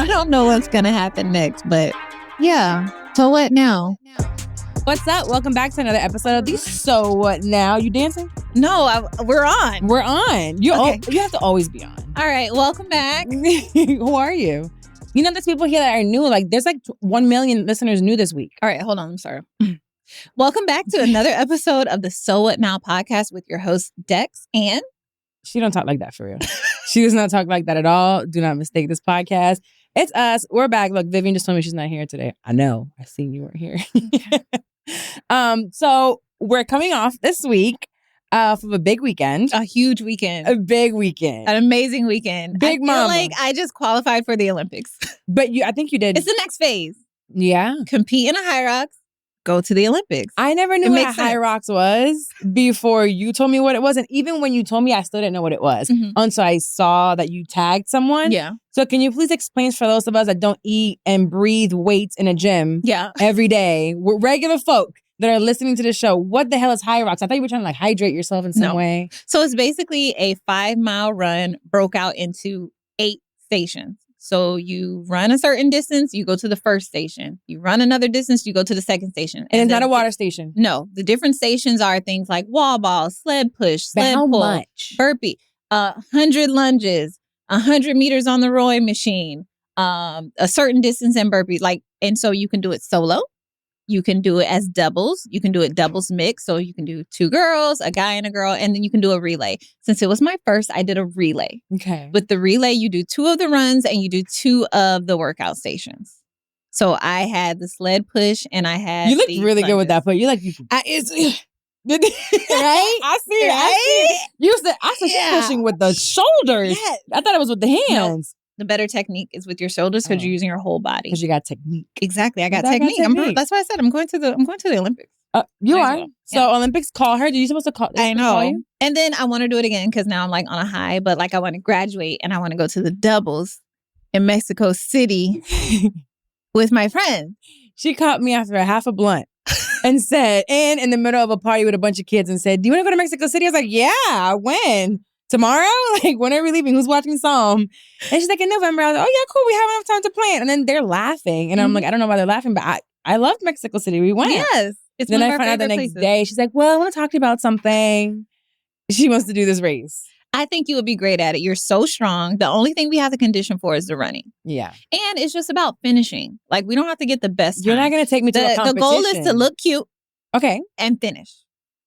I don't know what's going to happen next, but yeah. So what now? What's up? Welcome back to another episode of the So What Now? You dancing? No, we're on. We're on. You have to always be on. All right. Welcome back. Who are you? You know, there's people here that are new. Like, there's like 1 million listeners new this week. All right. Hold on. I'm sorry. Welcome back to another episode of the So What Now podcast with your host, Dex, and... She don't talk like that for real. She does not talk like that at all. Do not mistake this podcast. It's us. We're back. Look, Vivian just told me she's not here today. I know. I seen you weren't here. So we're coming off this week from a big weekend. A huge weekend. A big weekend. An amazing weekend. Big mama. I feel like I just qualified for the Olympics. But I think you did. It's the next phase. Yeah. Compete in a Hyrox. Go to the Olympics. I never knew what a Hyrox was before you told me what it was. And even when you told me, I still didn't know what it was until I saw that you tagged someone. Yeah. So can you please explain for those of us that don't eat and breathe weights in a gym every day, we're regular folk that are listening to the show, what the hell is Hyrox? I thought you were trying to like hydrate yourself in some way. So it's basically a 5-mile run broke out into 8 stations. So you run a certain distance, you go to the first station. You run another distance, you go to the second station. And it's not a water station? No. The different stations are things like wall ball, sled push, sled pull, much? Burpee, 100 lunges, 100 meters on the rowing machine, a certain distance in burpee. And so you can do it solo. You can do it as doubles. You can do it doubles mix. So you can do 2 girls, a guy and a girl, and then you can do a relay. Since it was my first, I did a relay. Okay. With the relay, you do 2 of the runs and you do 2 of the workout stations. So I had the sled push and I had You look really good with that, but you like... right? I see it. Right? I see it. You said, she's pushing with the shoulders. Yes. I thought it was with the hands. No. The better technique is with your shoulders because you're using your whole body. Because you got technique. Exactly. I got technique. That's why I said I'm going to the Olympics. You are. Well. So Olympics, call her. Did you supposed to call? I know. Call you? And then I want to do it again because now I'm like on a high, but like I want to graduate and I want to go to the doubles in Mexico City with my friend. She caught me after a half a blunt and said, and in the middle of a party with a bunch of kids and said, do you want to go to Mexico City? I was like, yeah, when? Tomorrow? Like, when are we leaving? Who's watching Psalm? And she's like, in November. I was like, oh, yeah, cool. We have enough time to plan. And then they're laughing. And I'm like, I don't know why they're laughing, but I loved Mexico City. We went. Yes. It's then I found out the next day. She's like, well, I want to talk to you about something. She wants to do this race. I think you would be great at it. You're so strong. The only thing we have to condition for is the running. Yeah. And it's just about finishing. Like, we don't have to get the best time. You're not going to take me to a competition. The goal is to look cute. Okay. And finish.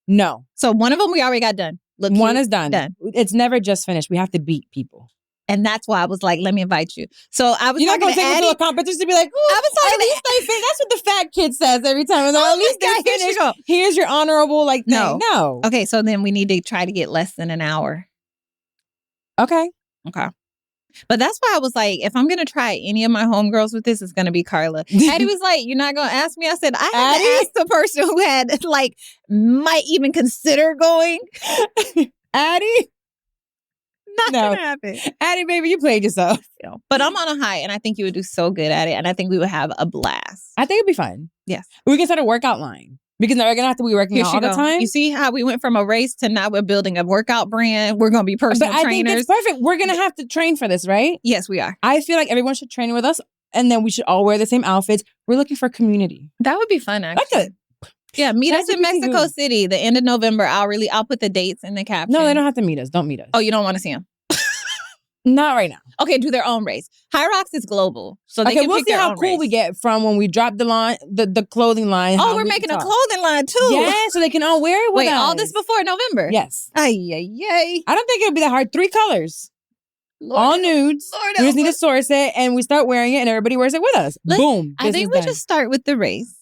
No. So one of them we already got done. Look one cute, is done. It's never just finished. We have to beat people. And that's why I was like, let me invite you. So I was You're not going to take me to a competition to be like, I was talking at least they finish. That's what the fat kid says every time. Like, at least they finish. Here's your honorable thing. No. Okay, so then we need to try to get less than an hour. Okay. But that's why I was like, if I'm going to try any of my homegirls with this, it's going to be Carla. Addie was like, you're not going to ask me? I said, I had to ask the person who had, might even consider going. Addie? Not going to happen. Addie, baby, you played yourself. But I'm on a high, and I think you would do so good at it, and I think we would have a blast. I think it'd be fun. Yes. We can start a workout line. Because now we're going to have to be working out all the time. You see how we went from a race to now we're building a workout brand. We're going to be personal trainers. I think it's perfect. We're going to have to train for this, right? Yes, we are. I feel like everyone should train with us. And then we should all wear the same outfits. We're looking for community. That would be fun, actually. Meet us in Mexico City, the end of November. I'll put the dates in the caption. No, they don't have to meet us. Don't meet us. Oh, you don't want to see them? Not right now. Okay, do their own race. Hyrox is global. So they can we'll pick see their how own cool race. we get from when we drop the line, the clothing line. Oh, we're making a clothing line too. Yeah, so they can all wear it with us. Wait, all this before November? Yes. Ay. I don't think it'll be that hard. 3 colors. Lord all nudes. We just need to source it and we start wearing it and everybody wears it with us. Boom. I think we just start with the race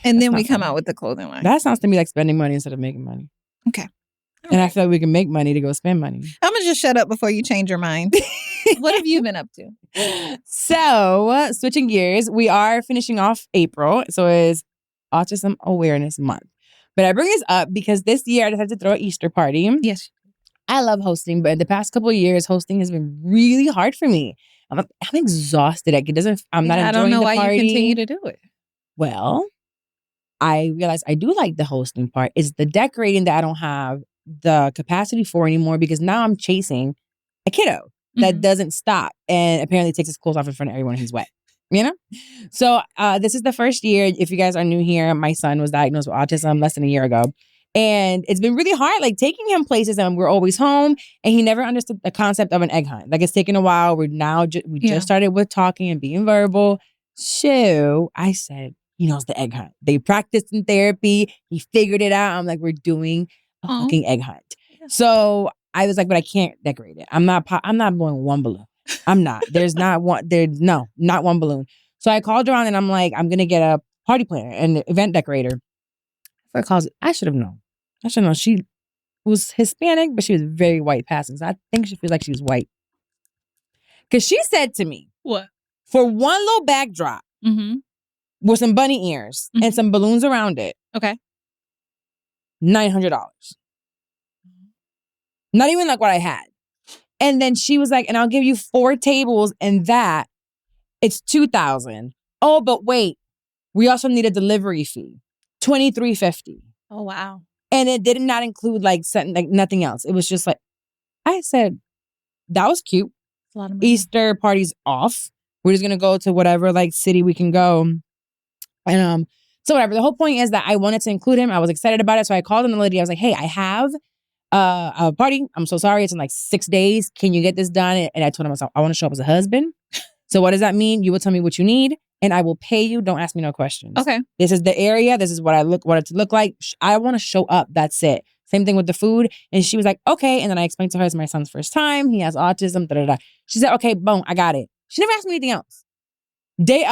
and then we come out with the clothing line. That sounds to me like spending money instead of making money. Okay. And I feel like we can make money to go spend money. I'm going to just shut up before you change your mind. What have you been up to? So, switching gears, we are finishing off April. So it's Autism Awareness Month. But I bring this up because this year I decided to throw an Easter party. Yes. I love hosting, but in the past couple of years, hosting has been really hard for me. I'm exhausted. I'm not enjoying the party. I don't know why you continue to do it. Well, I realized I do like the hosting part. It's the decorating that I don't have the capacity for anymore because now I'm chasing a kiddo. that doesn't stop and apparently takes his clothes off in front of everyone. He's wet, So this is the first year. If you guys are new here, my son was diagnosed with autism less than a year ago. And it's been really hard, like taking him places and we're always home and he never understood the concept of an egg hunt. Like it's taken a while. We're now, we just started with talking and being verbal. So I said, he knows the egg hunt. They practiced in therapy. He figured it out. I'm like, we're doing a fucking egg hunt. Yeah. So I was like, but I can't decorate it. I'm not blowing one balloon. I'm not. Not one balloon. So I called around and I'm like, I'm going to get a party planner and an event decorator. I should have known. She was Hispanic, but she was very white passing. So I think she feels like she was white. Because she said to me, what? For one little backdrop with some bunny ears and some balloons around it. Okay. $900. Not even like what I had. And then she was like, and I'll give you 4 tables and that. It's $2,000. Oh, but wait. We also need a delivery fee. $2,350. Oh, wow. And it did not include like nothing else. It was just like, I said, that was cute. That's a lot of money. Easter party's off. We're just going to go to whatever like city we can go. And so whatever. The whole point is that I wanted to include him. I was excited about it. So I called him the lady. I was like, hey, I have a party. I'm so sorry. It's in like 6 days. Can you get this done? And I told him, I want to show up as a husband. So what does that mean? You will tell me what you need and I will pay you. Don't ask me no questions. Okay. This is the area. This is what want it to look like. I want to show up. That's it. Same thing with the food. And she was like, okay. And then I explained to her it's my son's first time. He has autism. She said, okay, boom, I got it. She never asked me anything else. Day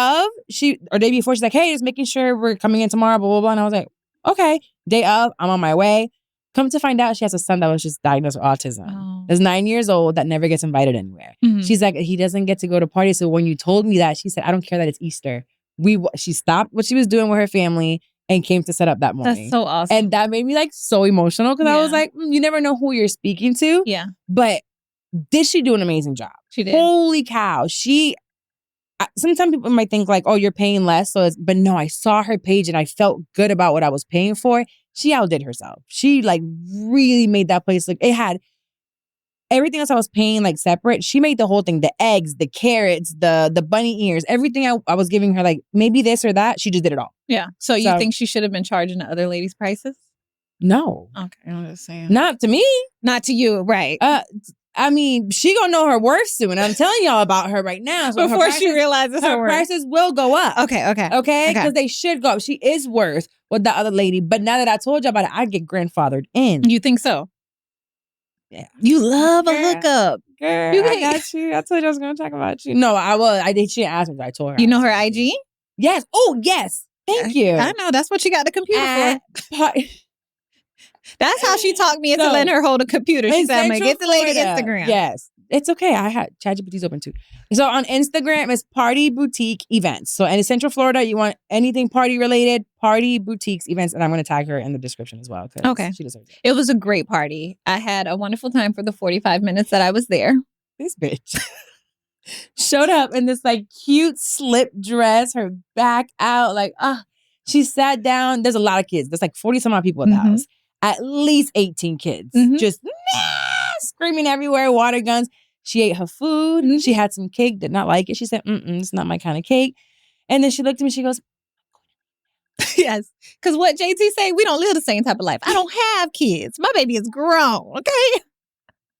before, she's like, hey, just making sure we're coming in tomorrow, blah, blah, blah. And I was like, okay. Day of, I'm on my way. Come to find out, she has a son that was just diagnosed with autism. Oh. He's 9 years old that never gets invited anywhere. She's like, he doesn't get to go to parties. So when you told me that, she said, I don't care that it's Easter. She stopped what she was doing with her family and came to set up that morning. That's so awesome. And that made me like so emotional because I was like, you never know who you're speaking to. Yeah. But did she do an amazing job? She did. Holy cow. Sometimes people might think like, oh, you're paying less. But no, I saw her page and I felt good about what I was paying for. She outdid herself. She like really made that place look, it had everything else I was paying like separate. She made the whole thing, the eggs, the carrots, the bunny ears, everything I was giving her like maybe this or that. She just did it all. Yeah. So you think she should have been charging the other ladies' prices? No. Okay. I'm just saying. Not to me. Not to you. Right. I mean, she gonna know her worth soon. I'm telling y'all about her right now. So before she realizes her worth. Prices will go up. Okay. Because they should go up. She is worth what the other lady. But now that I told you about it, I get grandfathered in. You think so? Yeah. You love a hookup. Girl, I got you. I told you I was gonna talk about you. No, I was. I did. She didn't ask me, but I told her. You know her IG? Yes. Oh, yes. Thank you. I know. That's what you got the computer for. That's how she talked me into letting her hold a computer. She said, I'm going to get the lady Instagram. Yes. It's okay. I had ChatGPT's open too. So on Instagram, it's Party Boutique Events. So in Central Florida, you want anything party related, Party Boutiques Events. And I'm going to tag her in the description as well. Okay. She deserves it. It was a great party. I had a wonderful time for the 45 minutes that I was there. This bitch showed up in this like cute slip dress, her back out. Like, she sat down. There's a lot of kids. There's like 40 some odd people at the house. At least 18 kids. Just screaming everywhere, water guns. She ate her food. She had some cake, did not like it. She said, it's not my kind of cake. And then she looked at me, she goes, yes. Because what JT say, we don't live the same type of life. I don't have kids. My baby is grown, okay?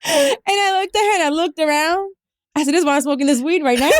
And I looked at her and I looked around. I said, this is why I'm smoking this weed right now.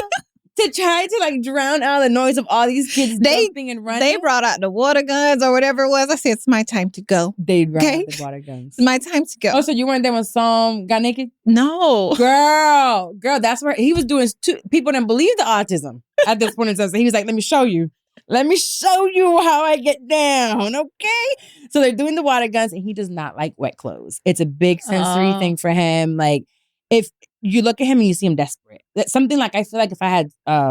To try to like drown out the noise of all these kids jumping and running. They brought out the water guns or whatever it was. I said, it's my time to go. They brought out the water guns. It's my time to go. Oh, so you weren't there when Psalm got naked? No. Girl, that's where he was doing. People didn't believe the autism at this point in time. So he was like, let me show you. Let me show you how I get down, okay? So they're doing the water guns and he does not like wet clothes. It's a big sensory thing for him. Like, if you look at him and you see him desperate. That's something like, I feel like if I had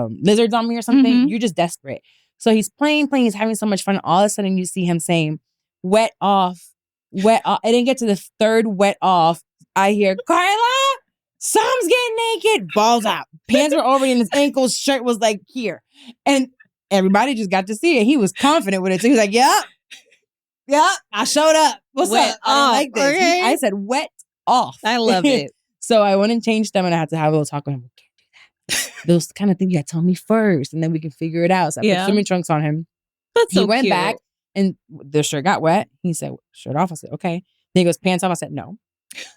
lizards on me or something, you're just desperate. So he's playing, he's having so much fun. All of a sudden you see him saying, wet off. I didn't get to the third wet off. I hear, Carla, Psalm's getting naked. Balls out. Pants were over in his ankles. Shirt was like here. And everybody just got to see it. He was confident with it. So he was like, yep, I showed up. What's wet up? I didn't like this. Okay. I said, wet off. I love it. So I went and changed them and I had to have a little talk with him. Can't do that. Those kind of things you gotta tell me first and then we can figure it out. So I put swimming trunks on him. That's so He went cute. back and the shirt got wet. He said, shirt off. I said, okay. Then he goes, pants off. I said, no.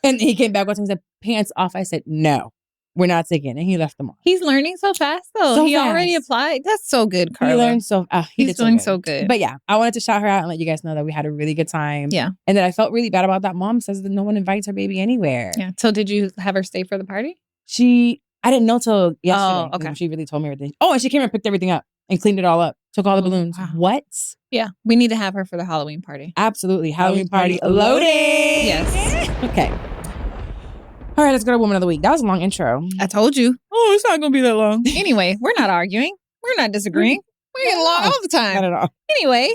And he came back once and said, pants off. I said, no, we're not taking it. And he left them on. He's learning so fast, though. So he fast. already applied. That's so good, Carla. He learned so he's doing so good. But yeah, I wanted to shout her out and let you guys know that we had a really good time. Yeah. And that I felt really bad about that. Mom says that no one invites her baby anywhere. Yeah. So did you have her stay for the party? I didn't know till yesterday. Oh, okay. She really told me everything. Oh, and she came and picked everything up and cleaned it all up. Took all the balloons. Wow. What? Yeah. We need to have her for the Halloween party. Absolutely. Halloween party loading. Yes. Okay. All right, let's go to Woman of the Week. That was a long intro. I told you. Oh, it's not going to be that long. Anyway, we're not arguing. We're not disagreeing. We're getting along all the time. Not at all. Anyway.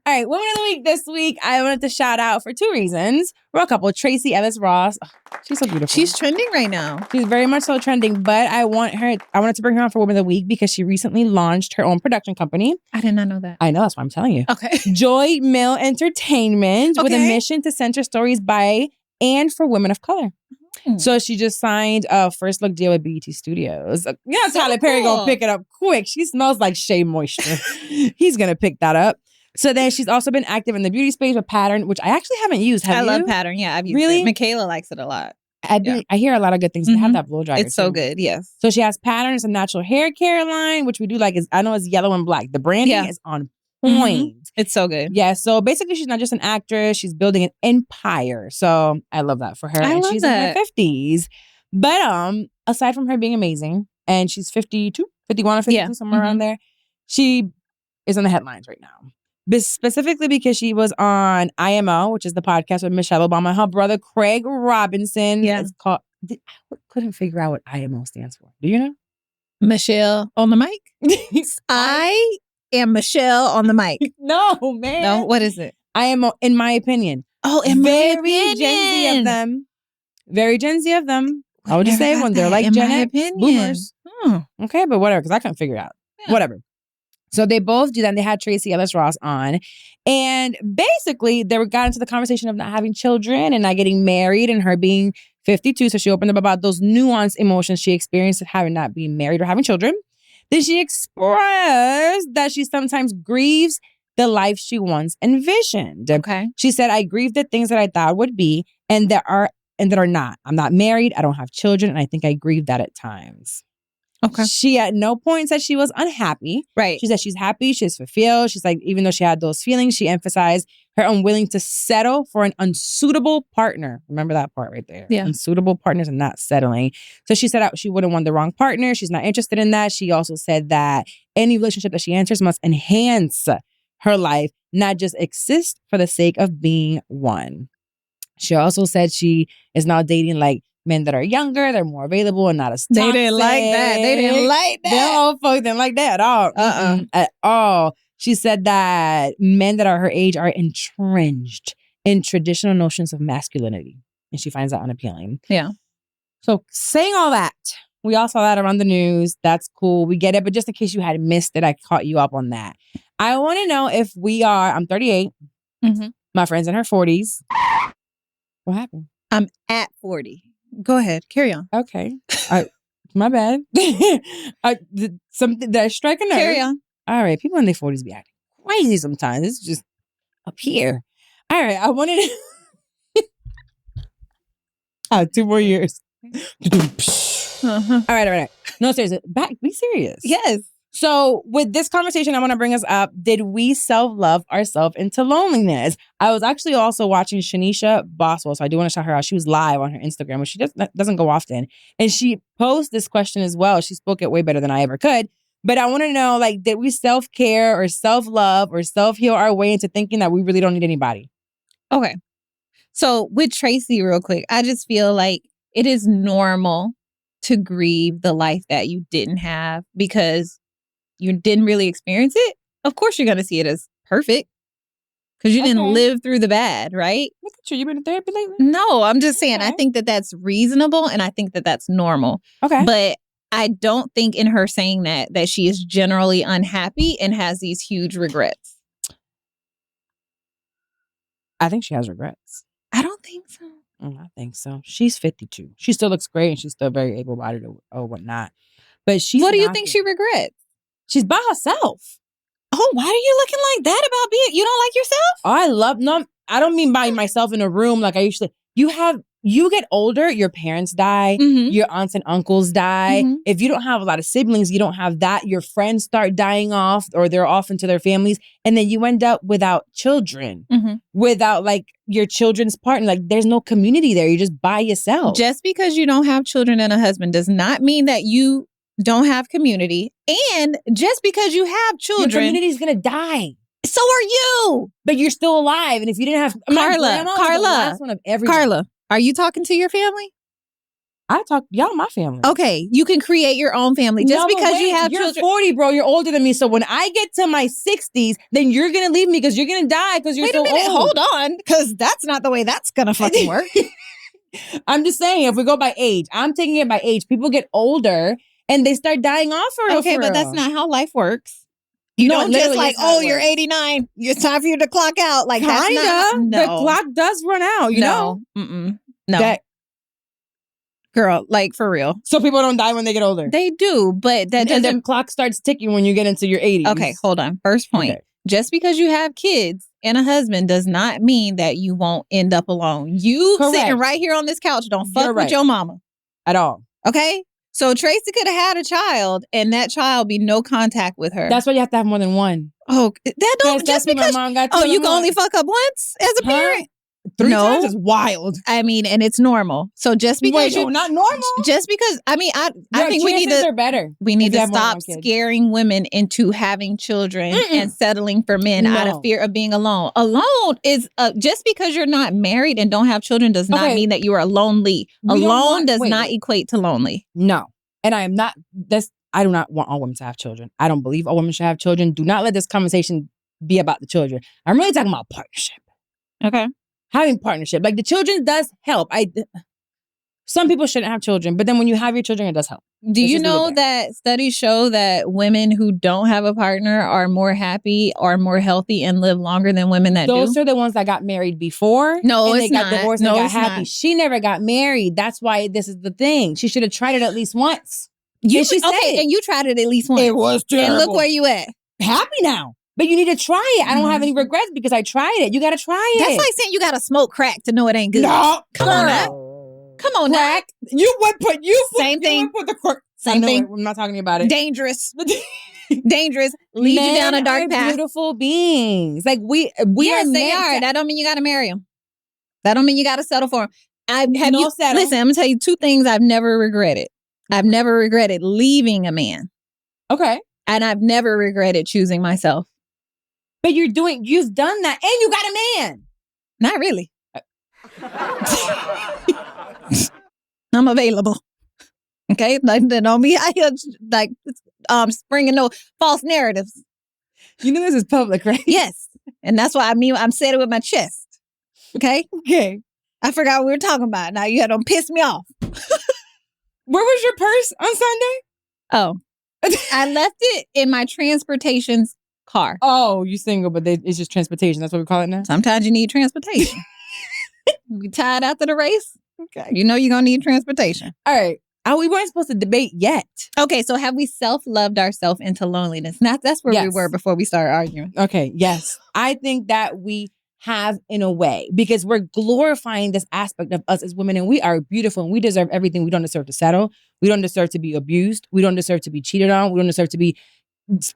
All right, Woman of the Week this week, I wanted to shout out for 2 reasons. We're a couple. Traci Ellis Ross. Oh, she's so beautiful. She's trending right now. She's very much so trending, but I wanted to bring her on for Woman of the Week because she recently launched her own production company. I did not know that. I know, that's why I'm telling you. Okay. Joy Mill Entertainment with a mission to center stories by and for women of color. So she just signed a first look deal with BET Studios. You know, Tyler Perry gonna pick it up quick. She smells like Shea Moisture. He's gonna pick that up. So then she's also been active in the beauty space with Pattern, which I actually haven't used. I love Pattern. Yeah, I've used it. Michaela likes it a lot. I hear a lot of good things. They have that blow dryer. It's so good. Yes. So she has Pattern, it's a natural hair care line, which we do like. I know it's yellow and black. The branding is on point. It's so good. Yeah. So basically, she's not just an actress; she's building an empire. So I love that for her. I and love she's that. in her 50s. But aside from her being amazing, and she's 52, 51 or 52, somewhere around there, she is on the headlines right now. Specifically because she was on IMO, which is the podcast with Michelle Obama and her brother Craig Robinson. Yeah. It's called. I couldn't figure out what IMO stands for. Do you know? Michelle on the mic. I am Michelle on the mic. No, man. No, what is it? IMO, in my opinion. Oh, in my very opinion. Gen Z of them. Very Gen Z of them. I would just say when they're like in Gen my X opinion. boomers. Okay, but whatever, because I couldn't figure it out. Yeah. Whatever. So they both do that. And they had Traci Ellis Ross on. And basically, they got into the conversation of not having children and not getting married and her being 52. So she opened up about those nuanced emotions she experienced of having not being married or having children. Then she expressed that she sometimes grieves the life she once envisioned. Okay. She said, I grieve the things that I thought would be and that are not. I'm not married. I don't have children. And I think I grieve that at times. Okay. She at no point said she was unhappy. Right. She said she's happy. She's fulfilled. She's like, even though she had those feelings, she emphasized her unwilling to settle for an unsuitable partner. Remember that part right there. Yeah. Unsuitable partners and not settling. So she said she wouldn't want the wrong partner. She's not interested in that. She also said that any relationship that she enters must enhance her life, not just exist for the sake of being one. She also said she is now dating like men that are younger, they're more available and not as toxic. They didn't like that. Them old folks didn't like that at all. At all. She said that men that are her age are entrenched in traditional notions of masculinity. And she finds that unappealing. Yeah. So saying all that, we all saw that around the news. That's cool. We get it. But just in case you had missed it, I caught you up on that. I want to know if I'm 38. My friend's in her 40s. What happened? I'm at 40. Go ahead. Carry on. Okay. My bad. Did I strike a nerve? Carry on. All right. People in their 40s be acting crazy sometimes. It's just up here. All right. I wanted to... 2 more years. All right. No, seriously. Be serious. Yes. So with this conversation, I want to bring us up. Did we self-love ourselves into loneliness? I was actually also watching Shanisha Boswell. So I do want to shout her out. She was live on her Instagram, which she doesn't go often. And she posed this question as well. She spoke it way better than I ever could. But I want to know, like, did we self-care or self-love or self-heal our way into thinking that we really don't need anybody? Okay. So with Traci, real quick, I just feel like it is normal to grieve the life that you didn't have because you didn't really experience it. Of course, you're going to see it as perfect because you didn't live through the bad, right? Look at you. You been in therapy lately? No, I'm just saying, I think that that's reasonable and I think that that's normal. Okay. But I don't think in her saying that she is generally unhappy and has these huge regrets. I think she has regrets. I don't think so. I think so. She's 52. She still looks great and she's still very able-bodied or whatnot. But she's What do you not think good. she regrets? She's by herself. Oh, why are you looking like that about being? You don't like yourself? No, I don't mean by myself in a room like I usually. You get older, your parents die, Mhm. your aunts and uncles die. Mhm. If you don't have a lot of siblings, you don't have that. Your friends start dying off or they're off into their families. And then you end up without children, Mhm. without like your children's partner. Like there's no community there. You're just by yourself. Just because you don't have children and a husband does not mean that you don't have community. And just because you have Your children, community's going to die. so are you. But you're still alive. And if you didn't have my grandma was the last one of everyone. Carla, are you talking to your family? Y'all my family. Okay, you can create your own family. Just No, but because you wait, have you're children. 40, bro. You're older than me. So when I get to my 60s, then you're going to leave me because you're going to die because you're Wait so a minute, old. hold on, because that's not the way that's gonna fucking work. I'm just saying, if we go by age, I'm taking it by age. People get older and they start dying off for real. Okay, but that's not how life works. You No, don't just literally, like, that's how it you're works. 89. It's time for you to clock out. Like that's Kinda. not. No, The clock does run out, you know? Mm-mm. No, That, girl, like for real, so people don't die when they get older. they do, but that and doesn't. the clock starts ticking when you get into your 80s. Okay, hold on. First point. Okay. Just because you have kids and a husband does not mean that you won't end up alone. You Correct. sitting right here on this couch don't fuck You're with right. your mama. At all. Okay? So Tracy could have had a child and that child be no contact with her. That's why you have to have more than one. Oh, that don't just That's what because my mom got you telling can me. only fuck up once as a Huh? parent. 3 No. times is wild. I mean, and it's normal. So just because Wait, no, not normal. just because I Your think we need chances to are better. we need if you to have more than stop one kid. scaring women into having children Mm-mm. and settling for men out of No. fear of being alone. Alone is just because you're not married and don't have children does not Okay. mean that you are lonely. We don't Alone want- does wait, not wait. equate to lonely. No. And I am not, I do not want all women to have children. I don't believe all women should have children. Do not let this conversation be about the children. I'm really talking about partnership. Okay. Having partnership. Like the children does help. Some people shouldn't have children, but then when you have your children, it does help. Do Let's you just leave it know there. that studies show that women who don't have a partner are more happy, are more healthy, and live longer than women that Those do? are the ones that got married before. No, and it's they got not. divorced No, and got it's happy. not. She never got married. That's why this is the thing. She should have tried it at least once. You And she said it. and you tried it at least once. It was terrible. And look where you at. Happy now. But you need to try it. I don't have any regrets because I tried it. You got to try it. That's like saying you gotta smoke crack to know it ain't good. No. Come on now. girl. Come on now. Crack. You would put Same thing. You would put the crack. Same thing. I'm not talking about it. Dangerous. Dangerous. Lead you down a dark Men are path. beautiful beings. Like we Yes, are they meant are. to- That don't mean you gotta marry them. That don't mean you gotta settle for them. No settle. Listen, I'm gonna tell you 2 things I've never regretted. I've never regretted leaving a man. Okay. And I've never regretted choosing myself. But you've done that and you got a man. Not really. I'm available. Okay? Like, don't be out here like springing no false narratives. You know this is public, right? Yes. And that's why I'm saying it with my chest. Okay? Okay. I forgot what we were talking about. Now you had to piss me off. Where was your purse on Sunday? Oh. I left it in my transportation's car. Oh, you single, but it's just transportation. That's what we call it now? Sometimes you need transportation. You tired after the race? Okay. You know you're going to need transportation. All right. We weren't supposed to debate yet. Okay, so have we self-loved ourselves into loneliness? That's where we Yes. were before we started arguing. Okay. Yes. I think that we have in a way because we're glorifying this aspect of us as women and we are beautiful and we deserve everything. We don't deserve to settle. We don't deserve to be abused. We don't deserve to be cheated on. We don't deserve to be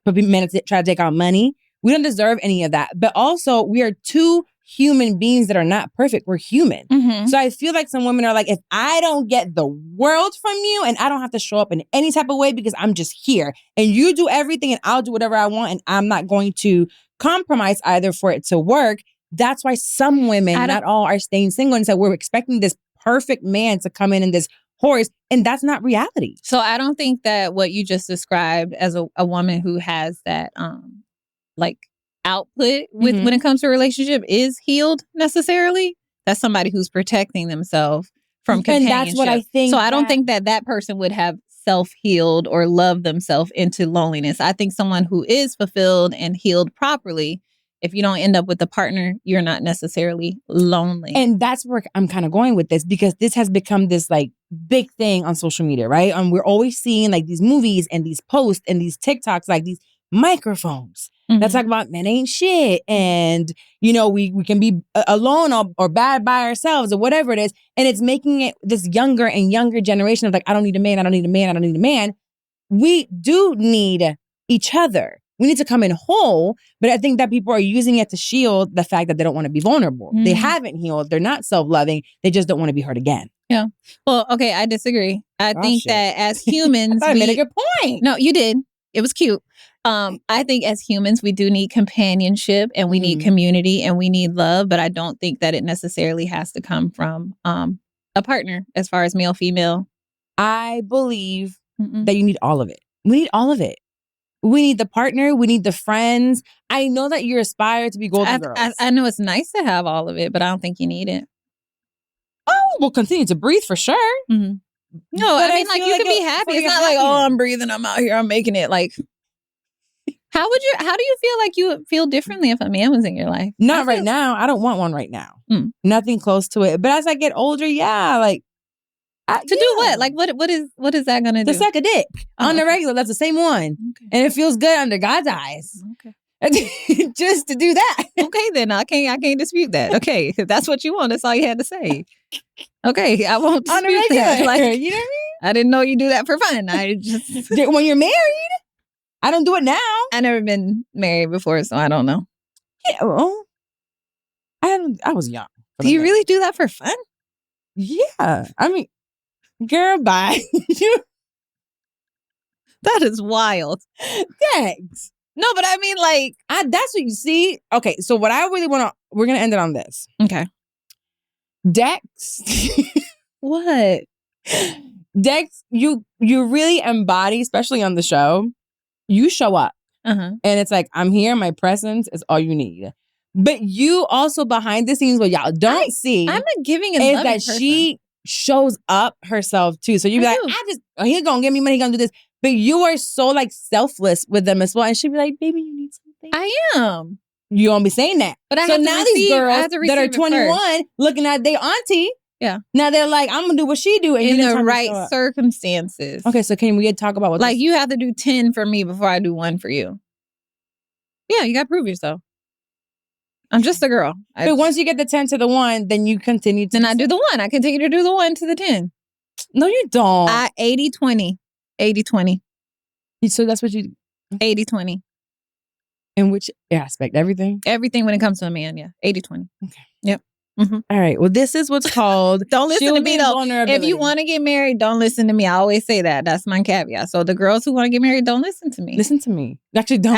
men to try to take our money. We don't deserve any of that. But also we are 2 human beings that are not perfect. We're human. Mm-hmm. So I feel like some women are like, if I don't get the world from you and I don't have to show up in any type of way because I'm just here and you do everything and I'll do whatever I want and I'm not going to compromise either for it to work. That's why some women, not all, are staying single. And so we're expecting this perfect man to come in this horse and that's not reality. So I don't think that what you just described as a woman who has that like output with when it comes to a relationship is healed necessarily. That's somebody who's protecting themselves from companionship. And that's what I think. So I don't think that person would have self-healed or loved themselves into loneliness. I think someone who is fulfilled and healed properly if you don't end up with a partner, you're not necessarily lonely. And that's where I'm kind of going with this, because this has become this like big thing on social media, right? And we're always seeing like these movies and these posts and these TikToks, like these microphones that talk about men ain't shit. And, you know, we can be alone or bad by ourselves or whatever it is. And it's making it this younger and younger generation of like, I don't need a man, I don't need a man, I don't need a man. We do need each other. We need to come in whole, but I think that people are using it to shield the fact that they don't want to be vulnerable. They haven't healed. They're not self-loving. They just don't want to be hurt again. Yeah. Well, okay, I disagree. I think that as humans, I made a good point. No, you did. It was cute. I think as humans, we do need companionship and we need community and we need love, but I don't think that it necessarily has to come from a partner as far as male, female. I believe that you need all of it. We need all of it. We need the partner. We need the friends. I know that you aspire to be golden girls. I know it's nice to have all of it, but I don't think you need it. Oh, we'll continue to breathe for sure. No, but I mean, like you can be happy. It's not like, oh, I'm breathing, I'm out here, I'm making it. Like, how do you feel like you would feel differently if a man was in your life? Not right now. I don't want one right now. Nothing close to it. But as I get older, yeah, like. To do what? Like, what is that going to do? To suck a dick on the regular. That's the same one. Okay. And it feels good under God's eyes. Okay. Just to do that. Okay, then I can't dispute that. Okay, if that's what you want, that's all you had to say. Okay, I won't dispute on the regular, that. Like, you know what I mean? I didn't know you do that for fun. I just when you're married, I don't do it now. I never been married before, so I don't know. Yeah, well, I was young. Do you really do that for fun? Yeah, I mean. Girl, bye. That is wild. Thanks. No, but I mean, like, that's what you see. Okay, so what I really want to, we're going to end it on this. Okay. Dex. What? Dex, you really embody, especially on the show, you show up. And it's like, I'm here, my presence is all you need. But you also behind the scenes, what y'all don't see. I'm a giving and loving person. She shows up herself too. So you'd be like, he's gonna give me money, he's gonna do this. But you are so like selfless with them as well. And she'd be like, baby, you need something. I am. You won't be saying that. But I so now these girls that are 21 looking at their auntie. Yeah. Now they're like, I'm gonna do what she do. And in the right circumstances. Okay, so can we talk about what like you have to do 10 for me before I do 1 for you. Yeah, you gotta prove yourself. I'm just a girl. But once you get the 10 to the 1, then you continue to. Then I do the 1. I continue to do the 1 to the 10. No, you don't. 80-20. 80-20. So that's what you. 80-20. In which aspect? Everything? Everything when it comes to a man, yeah. 80-20. Okay. Yep. All right. Well, this is what's called. Don't listen to me though. If you want to get married, don't listen to me. I always say that. That's my caveat. So the girls who want to get married, don't listen to me. Listen to me. Actually, don't.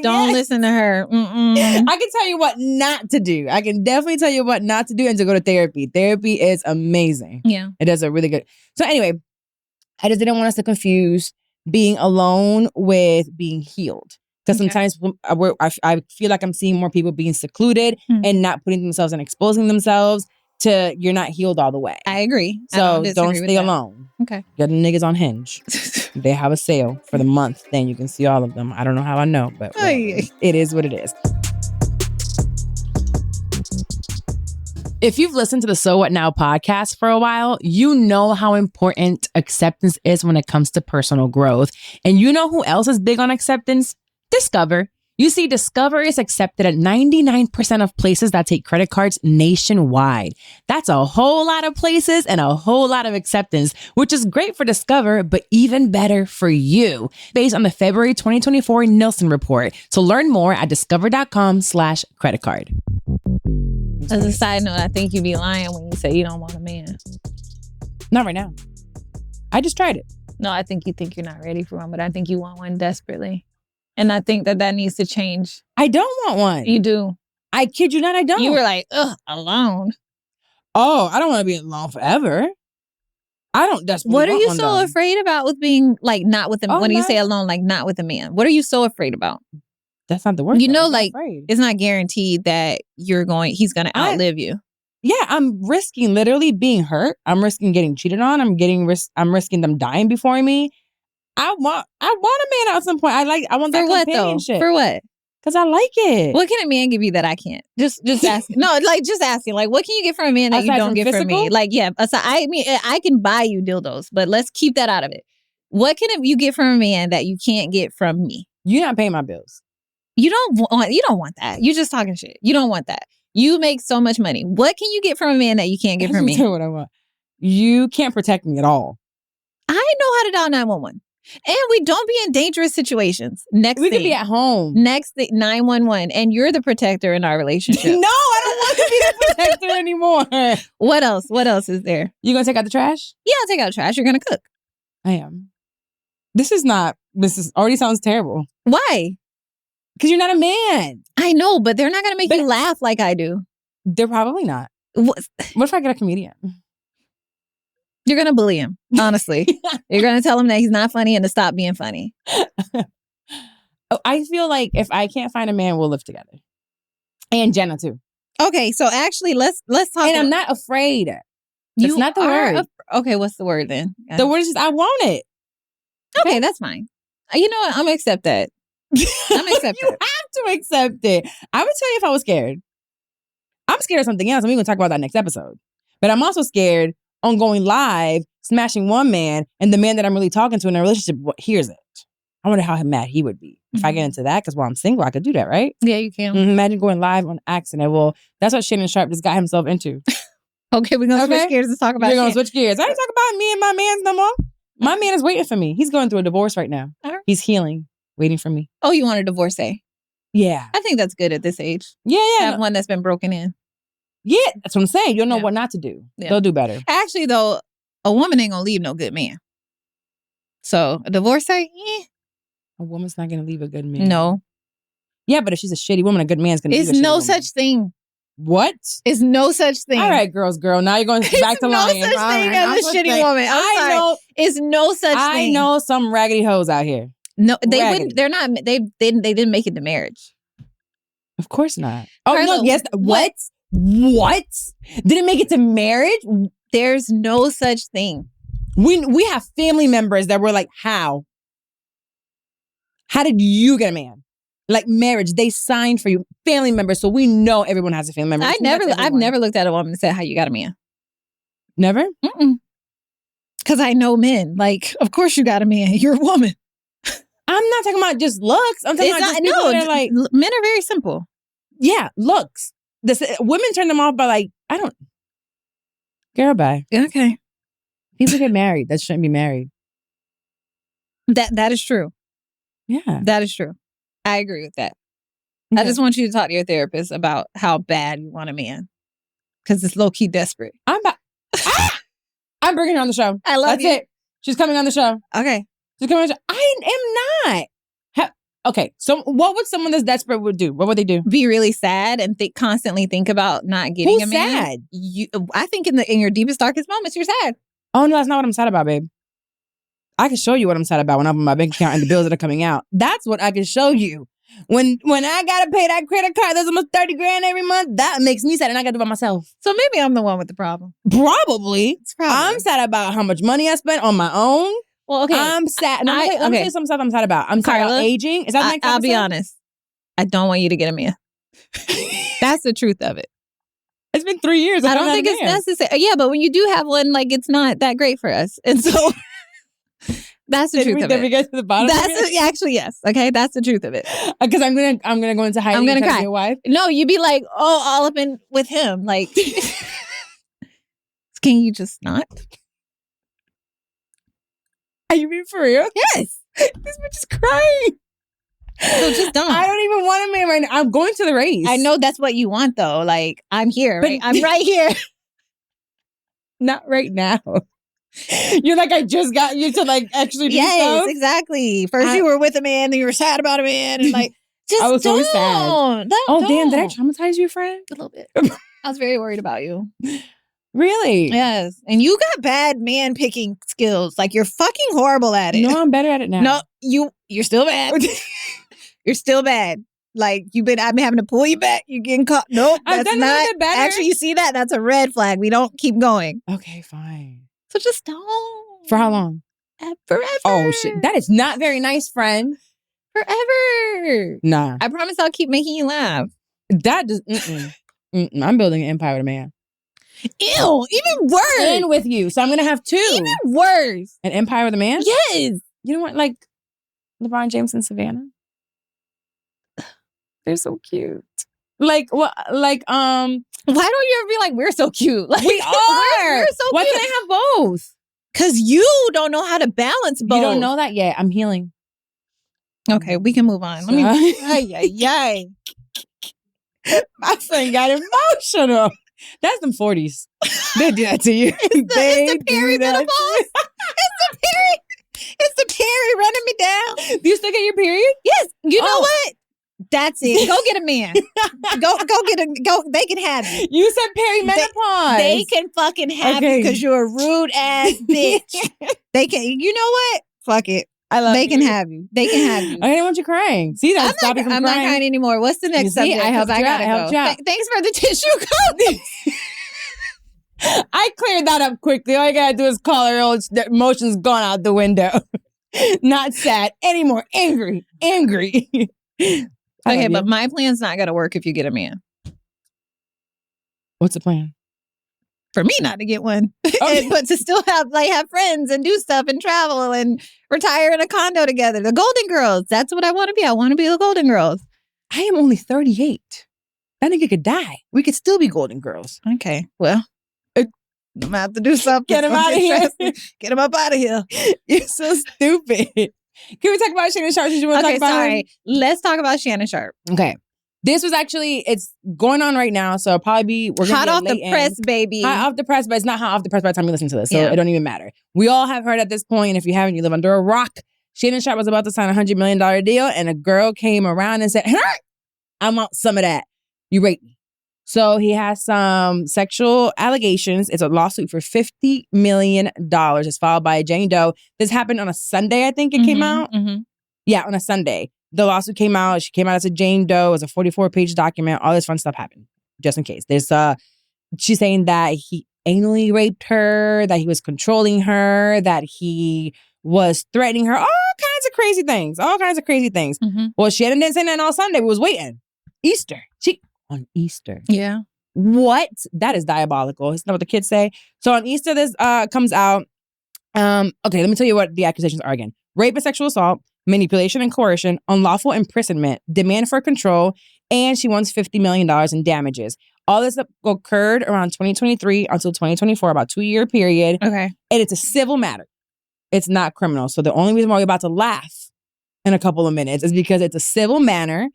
Don't listen to her. I can tell you what not to do. I can definitely tell you what not to do and to go to therapy. Therapy is amazing. Yeah. It does a really good. So anyway, I just didn't want us to confuse being alone with being healed. Because sometimes I feel like I'm seeing more people being secluded and not putting themselves and exposing themselves to you're not healed all the way. I agree. So don't stay alone. Okay. Get the niggas on Hinge. They have a sale for the month. Then you can see all of them. I don't know how I know, but it is what it is. If you've listened to the So What Now podcast for a while, you know how important acceptance is when it comes to personal growth. And you know who else is big on acceptance? Discover. You see, Discover is accepted at 99% of places that take credit cards nationwide. That's a whole lot of places and a whole lot of acceptance, which is great for Discover, but even better for you, based on the February 2024 Nielsen report. So learn more at discover.com/credit card. As a side note, I think you be lying when you say you don't want a man. Not right now. I just tried it. No, I think you're not ready for one, but I think you want one desperately. And I think that needs to change. I don't want one. You do. I kid you not, I don't. You were like, alone. Oh, I don't want to be alone forever. I don't desperately What are want you one, so though. afraid about with being like not with them? When you say alone, like not with a man, what are you so afraid about? That's not the word. You know, like it's not guaranteed that he's going to outlive you. Yeah, I'm risking literally being hurt. I'm risking getting cheated on. I'm risking them dying before me. I want a man at some point. I want that companionship. For what? Because I like it. What can a man give you that I can't? Just ask. No, like just asking. Like, what can you get from a man that you Aside don't from get from me? physical? Like, yeah. I mean, I can buy you dildos, but let's keep that out of it. What can you get from a man that you can't get from me? You're not paying my bills. You don't want that. You're just talking shit. You don't want that. You make so much money. What can you get from a man that you can't get from me? Tell you what I want. You can't protect me at all. I know how to dial 911. And we don't be in dangerous situations. Next We thing. can be at home. Next thing, 911. And you're the protector in our relationship. No, I don't want to be the protector anymore. What else? What else is there? You gonna take out the trash? Yeah, I'll take out the trash. You're going to cook. I am. This already sounds terrible. Why? Because you're not a man. I know, but they're not going to make you laugh like I do. They're probably not. What? What if I get a comedian? You're going to bully him, honestly. You're going to tell him that he's not funny and to stop being funny. I feel like if I can't find a man, we'll live together. And Jenna too. Okay, so actually, let's talk. And I'm not afraid. That's not the word. Okay, what's the word then? The word is just, I want it. Okay, that's fine. You know what? I'm going to accept that. I'm going to accept You have to accept it. I would tell you if I was scared. I'm scared of something else, and we're going to talk about that next episode. But I'm also scared on going live, smashing one man, and the man that I'm really talking to in a relationship hears it. I wonder how mad he would be if I get into that, because while I'm single, I could do that, right? Yeah, you can. Imagine going live on accident. Well, that's what Shannon Sharp just got himself into. Okay, we're going to switch gears and talk about We're going to switch gears. I don't talk about me and my mans no more. My man is waiting for me. He's going through a divorce right now. He's healing, waiting for me. Oh, you want a divorce, eh? Yeah. I think that's good at this age. Yeah. Have one that's been broken in. Yeah, that's what I'm saying. You don't know what not to do. Yeah. They'll do better. Actually, though, a woman ain't gonna leave no good man. So a divorcee, A woman's not gonna leave a good man. No. Yeah, but if she's a shitty woman, a good man's gonna leave a shitty no woman. such thing. What? It's no such thing. All right, girl. Now you're going back to lying. No such thing as a shitty woman. I know. It's no such thing. I know some raggedy hoes out here. No, they wouldn't. They're not. They didn't make it to marriage. Of course not. Oh Carla, no! Yes. What? Didn't make it to marriage? There's no such thing. We have family members that were like, how? How did you get a man? Like marriage, they signed for you. Family members, so we know everyone has a family member. I've never looked at a woman and said, "How you got a man?" Never? Because I know men. Like, of course you got a man. You're a woman. I'm not talking about just looks. I'm talking about just people that are like, men are very simple. Yeah, looks. Women turn them off by like, I don't. Girl, bye. Okay. People get married that shouldn't be married. That is true. Yeah. That is true. I agree with that. Okay. I just want you to talk to your therapist about how bad you want a man. Because it's low-key desperate. I'm bringing her on the show. I love you. That's it. She's coming on the show. Okay. She's coming on the show. I am not. Okay, so what would someone that's desperate would do? What would they do? Be really sad and constantly think about not getting a man. Sad? I think in your deepest, darkest moments, you're sad. Oh, no, that's not what I'm sad about, babe. I can show you what I'm sad about when I open my bank account and the bills that are coming out. That's what I can show you. When I gotta pay that credit card that's almost 30 grand every month, that makes me sad and I gotta do it by myself. So maybe I'm the one with the problem. Probably. I'm sad about how much money I spent on my own. Well, okay. I'm sad. No, let me tell you some stuff I'm sad about. I'm sad about aging. Is that the next I'll be episode? honest. I don't want you to get a man. That's the truth of it. It's been 3 years. I don't think it's necessary. Yeah, but when you do have one, like, it's not that great for us. And so that's the truth of it. Did we get to the bottom of it? Actually, yes. Okay, that's the truth of it. Because I'm gonna go into hiding. I'm gonna cry. Your wife. No, you'd be like, oh, all up in with him. Like, can you just not? Are you being for real? Yes. This bitch is crying. So just don't. I don't even want a man right now. I'm going to the race. I know that's what you want, though. Like, I'm here. But- Right? I'm right here. Not right now. You're like, I just got you to like actually do Yes, stuff. Exactly. First you were with a man, then you were sad about a man, and like, just I was don't. always sad. Damn, did I traumatize you, friend? A little bit. I was very worried about you. Really? Yes. And you got bad man picking skills. Like, you're fucking horrible at it. No, I'm better at it now. No, you're still bad. You're still bad. Like, I've been having to pull you back. You're getting caught. Nope. I've That's done a not. little bit better. Actually, you see that? That's a red flag. We don't keep going. Okay, fine. So just don't. For how long? Forever. Oh shit, that is not very nice, friend. Forever. Nah. I promise I'll keep making you laugh. That just, I'm building an empire with a man. Ew, even worse. And with you. So I'm going to have two. Even worse. An empire with a man? Yes. You know what? Like LeBron James and Savannah? They're so cute. Like, what? Like, why don't you ever be like, we're so cute? Like, we are. We're so Why cute. can't I have both? Because you don't know how to balance both. You don't know that yet. I'm healing. Okay, we can move on. Let me. Ay. My friend got emotional. That's them 40s. They do that to you. It's the perimenopause. It's the peri running me down. Do you still get your period? Yes. You know what? That's it. Go get a man. Go. They can have you. You said perimenopause. They can fucking have you because you're a rude ass bitch. They can. You know what? Fuck it. I love They you. can have you. They can have you. I didn't want you crying. See, that's stopping from I'm crying. not crying anymore. What's the next subject? I helped you out. Thanks for the tissue coat. I cleared that up quickly. All you gotta do is call her. The emotions gone out the window. Not sad anymore. Angry. Okay, but my plan's not gonna work if you get a man. What's the plan? For me not to get one, but to still have friends and do stuff and travel and retire in a condo together. The Golden Girls. That's what I want to be. I want to be the Golden Girls. I am only 38. That nigga could die. We could still be Golden Girls. Okay, well, I'm gonna have to do something. Get him out of here. Get him up out of here. You're so stupid. Can we talk about Shannon Sharp? Did you want to talk about sorry. Let's talk about Shannon Sharp. Okay. This was actually, it's going on right now, so it'll probably be, we're going to hot off the press, baby. Hot off the press, but it's not hot off the press by the time you listen to this, so it don't even matter. We all have heard at this point, and if you haven't, you live under a rock. Shannon Sharp was about to sign a $100 million deal, and a girl came around and said, hey, I want some of that. You rate me. So he has some sexual allegations. It's a lawsuit for $50 million. It's filed by Jane Doe. This happened on a Sunday, I think it came out. Mm-hmm. Yeah, on a Sunday. The lawsuit came out. She came out as a Jane Doe. It was a 44-page document. All this fun stuff happened, just in case. She's saying that he anally raped her, that he was controlling her, that he was threatening her. All kinds of crazy things. Mm-hmm. Well, Shannon didn't say nothing all Sunday. We was waiting. Easter. On Easter. Yeah. What? That is diabolical. Isn't that what the kids say? So on Easter, this comes out. Okay, let me tell you what the accusations are again. Rape and sexual assault, manipulation and coercion, unlawful imprisonment, demand for control, and she wants $50 million in damages. All this occurred around 2023 until 2024, about 2-year period. Okay. And it's a civil matter. It's not criminal. So the only reason why we're about to laugh in a couple of minutes is because it's a civil matter.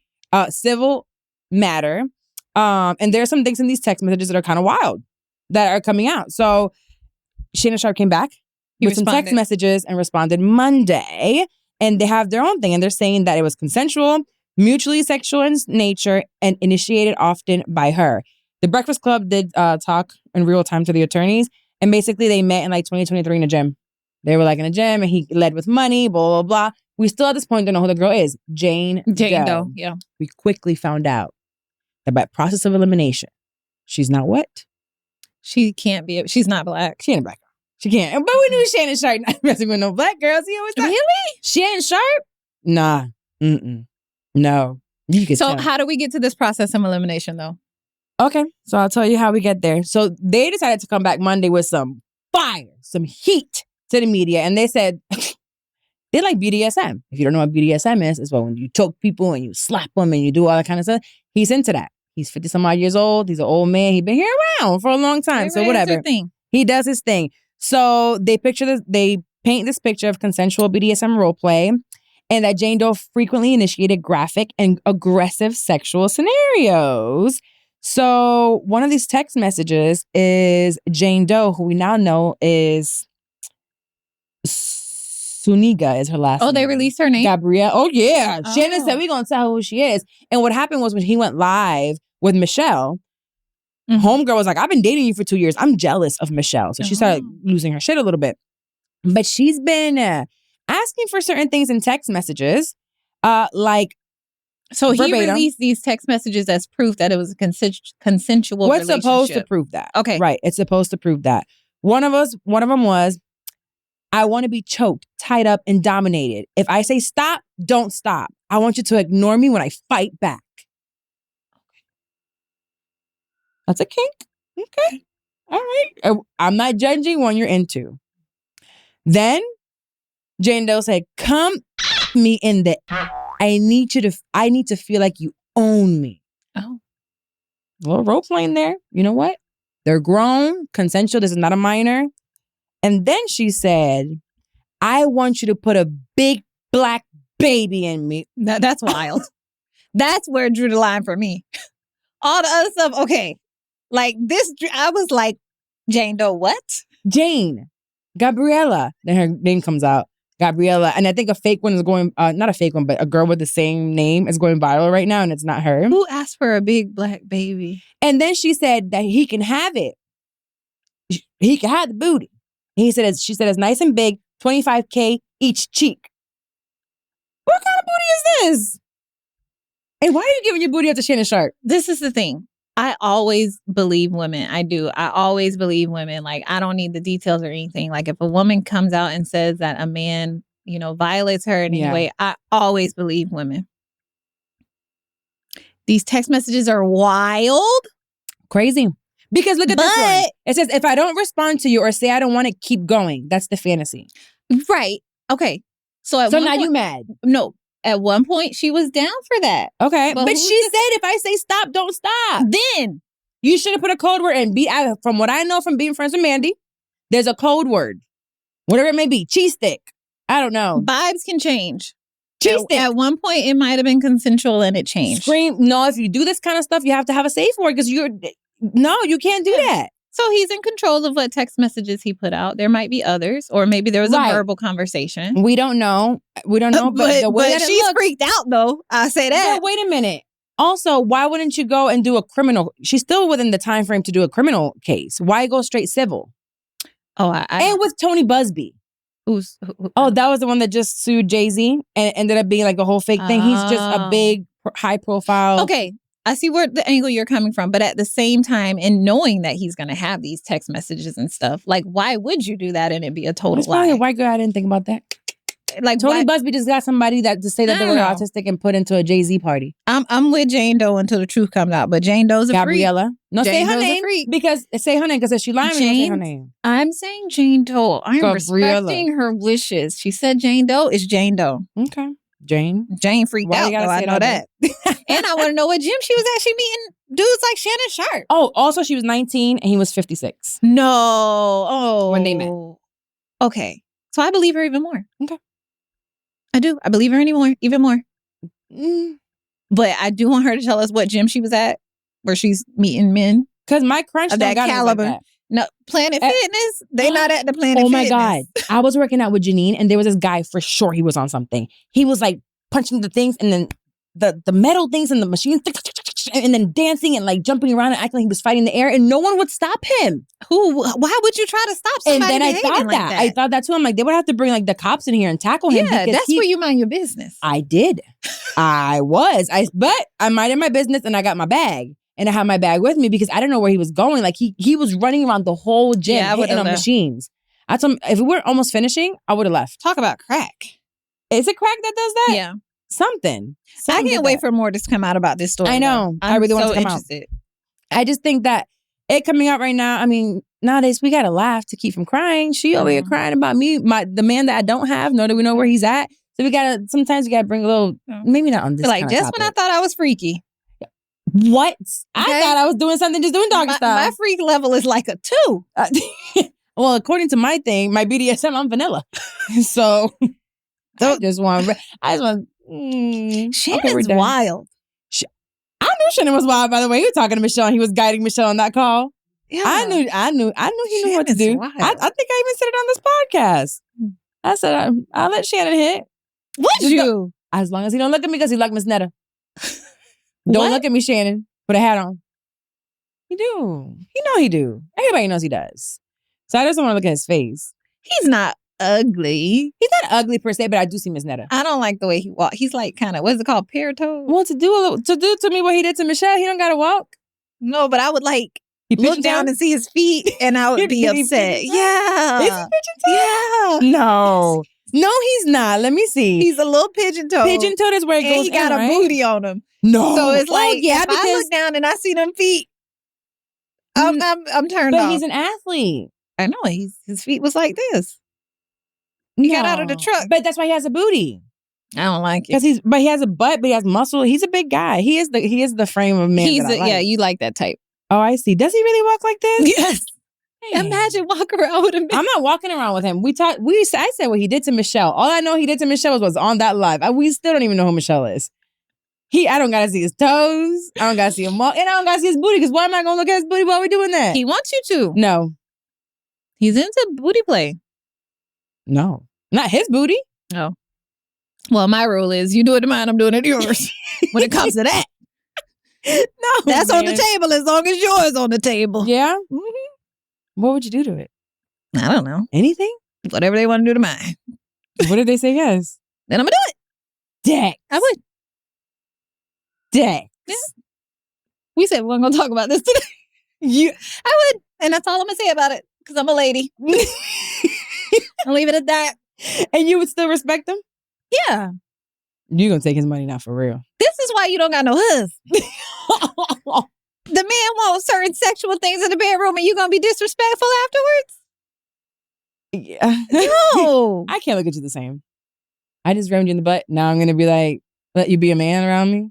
And there's some things in these text messages that are kind of wild that are coming out. So Shannon Sharp came back with some text messages and responded Monday. And they have their own thing. And they're saying that it was consensual, mutually sexual in nature, and initiated often by her. The Breakfast Club did talk in real time to the attorneys. And basically they met in 2023 in a gym. They were in a gym and he led with money, blah, blah, blah. We still at this point don't know who the girl is. Jane Doe. Yeah. We quickly found out that by process of elimination, she's not what? She can't be. She's not black. She ain't a black girl. She can't. But we knew Shannon Sharp not messing with no black girls. He always Really? Shannon Sharp? Nah. No. You can tell. How do we get to this process of elimination, though? Okay. So I'll tell you how we get there. So they decided to come back Monday with some fire, some heat to the media. And they said, they like BDSM. If you don't know what BDSM is, it's when you choke people and you slap them and you do all that kind of stuff. He's into that. He's 50 some odd years old. He's an old man. He's been here around for a long time. So whatever. He does his thing. So they paint this picture of consensual BDSM role play and that Jane Doe frequently initiated graphic and aggressive sexual scenarios. So one of these text messages is Jane Doe, who we now know is Suniga is her last name. Oh, they released her name? Gabrielle. Oh, yeah. Oh. Shannon said, we're going to tell who she is. And what happened was when he went live with Michelle, homegirl was like, I've been dating you for 2 years. I'm jealous of Michelle. So she started losing her shit a little bit. But she's been asking for certain things in text messages, So verbatim. He released these text messages as proof that it was a consensual What's relationship. supposed to prove that? Okay. Right. It's supposed to prove that. One of them was, I want to be choked, tied up, and dominated. If I say stop, don't stop. I want you to ignore me when I fight back. That's a kink. Okay. All right. I'm not judging one you're into. Then Jane Doe said, come me in the I need to feel like you own me. Oh. A little role playing there. You know what? They're grown, consensual. This is not a minor. And then she said, I want you to put a big black baby in me. That's wild. That's where it drew the line for me. All the other stuff, okay. Like this, I was like, Jane Doe, what? Jane. Gabriella. Then her name comes out. Gabriella. And I think a fake one is going, not a fake one, but a girl with the same name is going viral right now, and it's not her. Who asked for a big black baby? And then she said that he can have it. He can have the booty. She said it's nice and big, $25K each cheek. What kind of booty is this? And why are you giving your booty up to Shannon Sharp? This is the thing. I always believe women. I do. I always believe women. Like, I don't need the details or anything. Like, if a woman comes out and says that a man, violates her in any way, I always believe women. These text messages are wild. Crazy. Because look at this one. It says, if I don't respond to you or say I don't want to keep going, that's the fantasy. Right. Okay. So now you mad? No. At one point, she was down for that. Okay. But she said, if I say stop, don't stop. Then you should have put a code word and from what I know from being friends with Mandy, there's a code word. Whatever it may be. Cheese stick. I don't know. Vibes can change. Cheese stick. At one point, it might have been consensual and it changed. Scream. No, if you do this kind of stuff, you have to have a safe word because no, you can't do that. So he's in control of what text messages he put out. There might be others, or maybe there was a verbal conversation. We don't know. But the way that she's freaked out, though. I say that. But wait a minute. Also, why wouldn't you go and do a criminal? She's still within the time frame to do a criminal case. Why go straight civil? Oh, and with Tony Busby. Who? Oh, that was the one that just sued Jay-Z and ended up being like a whole fake thing. He's just a big, high profile. Okay. I see where the angle you're coming from, but at the same time, in knowing that he's going to have these text messages and stuff, like, why would you do that and it be a total lie? Probably a white girl. I didn't think about that. Like Tony Busby just got somebody that to say that they were autistic and put into a Jay-Z party. I'm with Jane Doe until the truth comes out, but Jane Doe's a Gabriella. freak. No, Jane say her Doe's name because say her name because if she lying, say her name. I'm saying Jane Doe. I'm respecting her wishes. She said Jane Doe. It's Jane Doe. Okay. Jane freaked out, though. I know that. And I want to know what gym she was actually meeting dudes like Shannon Sharp. Oh, also she was 19 and he was 56. No. Oh. When they met. Okay. So I believe her even more. Okay. I do. I believe her even more. But I do want her to tell us what gym she was at where she's meeting men. Because my crunch of that caliber. Like that. No, Planet Fitness. They not at the Planet Fitness. Oh my God. I was working out with Janine and there was this guy for sure he was on something. He was like punching the things and then the metal things in the machine and then dancing and like jumping around and acting like he was fighting the air and no one would stop him. Why would you try to stop somebody? And then I thought like that. I thought that too. I'm like, they would have to bring like the cops in here and tackle him. Yeah, that's where you mind your business. I did. But I minded my business and I got my bag. And I had my bag with me because I didn't know where he was going. Like he was running around the whole gym hitting on machines. I told him if we were almost finishing, I would have left. Talk about crack. Is it crack that does that? Yeah. Something I can't wait for more to come out about this story. I know. I really want to come out. I just think that it coming out right now, I mean, nowadays we got to laugh to keep from crying. She over here crying about me, the man that I don't have, nor do we know where he's at. So sometimes we got to bring a little, maybe not on this like just when I thought I was freaky. What? Okay. I thought I was doing something, just doing doggy style. My freak level is like a 2. Well, according to my thing, my BDSM, I'm vanilla. So I just want. Shannon's wild. I knew Shannon was wild. By the way, he was talking to Michelle. And he was guiding Michelle on that call. Yeah, I knew he knew what to do. I think I even said it on this podcast. I said I'll let Shannon hit. Would you? As long as he don't look at me because he like Miss Netta. Don't look at me, Shannon. Put a hat on. He do. He do. Everybody knows he does. So I just don't want to look at his face. He's not ugly. He's not ugly per se, but I do see Miss Netta. I don't like the way he walks. He's like kind of, what is it called? Pear-toed? Well, to do to me what he did to Michelle, he don't got to walk. No, but I would like look down and see his feet and I would be upset. Yeah. Is he pitching toe? Yeah. No. No, he's not. Let me see. He's a little pigeon-toed. Pigeon-toed is where it and goes he got in, a right? booty on him. No. So it's like, yeah, if I look down and I see them feet, I'm turned off. But he's an athlete. I know. His feet was like this. He got out of the truck. But that's why he has a booty. I don't like it. Because he has a butt, but he has muscle. He's a big guy. He is the frame of man that I like. Yeah, you like that type. Oh, I see. Does he really walk like this? Yes. Hey. Imagine walking around with him. I'm not walking around with him. I said what he did to Michelle. All I know he did to Michelle was on that live. We still don't even know who Michelle is. I don't gotta see his toes. I don't gotta see him walk, and I don't gotta see his booty. Because why am I gonna look at his booty while we're doing that? He wants you to. No. He's into booty play. No. Not his booty. Oh. Well, my rule is you do it to mine, I'm doing it to yours. When it comes to that. No. That's on the table as long as yours on the table. Yeah? Mm-hmm. What would you do to it? I don't know. Anything? Whatever they want to do to mine. What if they say yes? Then I'm going to do it. Dex. I would. Dex. Yeah. We said we weren't going to talk about this today. I would. And that's all I'm going to say about it. Because I'm a lady. I'll leave it at that. And you would still respect him? Yeah. You're going to take his money now for real. This is why you don't got no husband. The man wants certain sexual things in the bedroom and you going to be disrespectful afterwards? Yeah. No. I can't look at you the same. I just rammed you in the butt. Now I'm going to be like, let you be a man around me?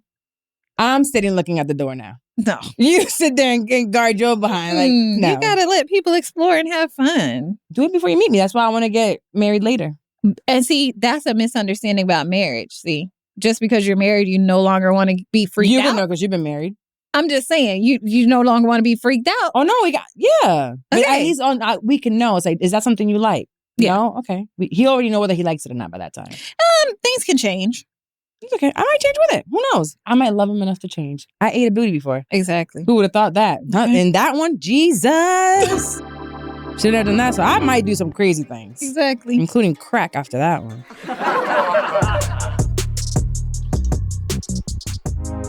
I'm sitting looking at the door now. No. You sit there and guard your behind. Like, no. You got to let people explore and have fun. Do it before you meet me. That's why I want to get married later. And see, that's a misunderstanding about marriage. See, just because you're married, you no longer want to be freaked out. You would know because you've been married. I'm just saying, you no longer want to be freaked out. Oh, no, yeah. But Okay. at least we can know. It's like, is that something you like? Yeah. No? Okay. He already know whether he likes it or not by that time. Things can change. It's okay. I might change with it. Who knows? I might love him enough to change. I ate a booty before. Exactly. Who would have thought that? Okay. And that one, Jesus. Should have done that. So I might do some crazy things. Exactly. Including crack after that one.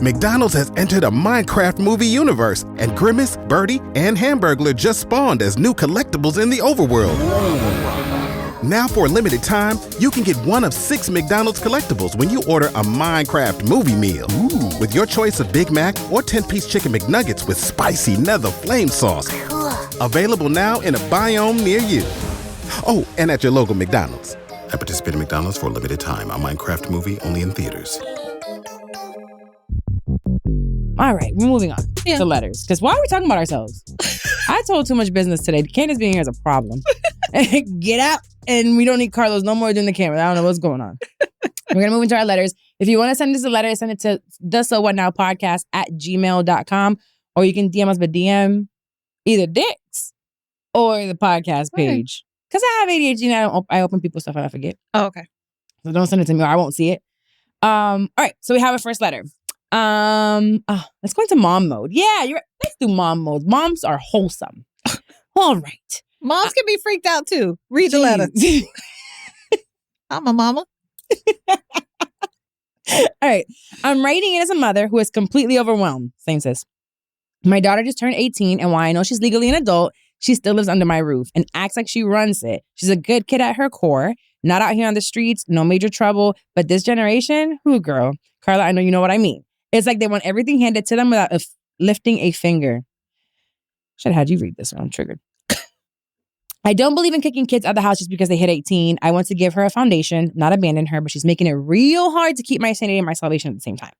McDonald's has entered a Minecraft movie universe, and Grimace, Birdie, and Hamburglar just spawned as new collectibles in the overworld. Now for a limited time, you can get one of 6 McDonald's collectibles when you order a Minecraft movie meal. Ooh. With your choice of Big Mac or 10-piece chicken McNuggets with spicy nether flame sauce. Available now in a biome near you. Oh, and at your local McDonald's. At participating McDonald's for a limited time. A Minecraft movie only in theaters. All right, we're moving on to letters. Because why are we talking about ourselves? I told too much business today. Candace being here is a problem. Get out. And we don't need Carlos no more doing the camera. I don't know what's going on. We're going to move into our letters. If you want to send us a letter, send it to thesowhatnowpodcast@gmail.com. Or you can DM us by DM either Dix or the podcast page. Because I have ADHD and I open people's stuff and I forget. Oh, okay. So don't send it to me or I won't see it. All right, so we have a first letter. Let's go into mom mode. Yeah, let's do mom mode. Moms are wholesome. All right. Moms can be freaked out too. Read the letter. I'm a mama. All right. I'm writing in as a mother who is completely overwhelmed. Same sis. My daughter just turned 18, and while I know she's legally an adult, she still lives under my roof and acts like she runs it. She's a good kid at her core, not out here on the streets, no major trouble. But this generation, who girl? Carla, I know you know what I mean. It's like they want everything handed to them without lifting a finger. Should have had you read this one. I'm triggered. I don't believe in kicking kids out of the house just because they hit 18. I want to give her a foundation, not abandon her, but she's making it real hard to keep my sanity and my salvation at the same time.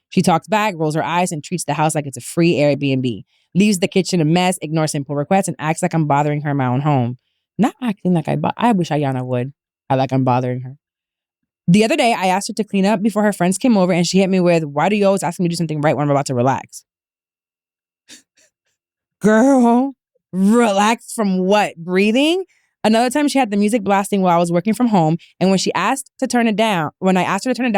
She talks back, rolls her eyes, and treats the house like it's a free Airbnb. Leaves the kitchen a mess, ignores simple requests, and acts like I'm bothering her in my own home. Not acting like I wish Ayana would. I like I'm bothering her. The other day, I asked her to clean up before her friends came over, and she hit me with, why do you always ask me to do something right when I'm about to relax? Girl, relax from what? Breathing? Another time she had the music blasting while I was working from home, and when I asked her to turn it down,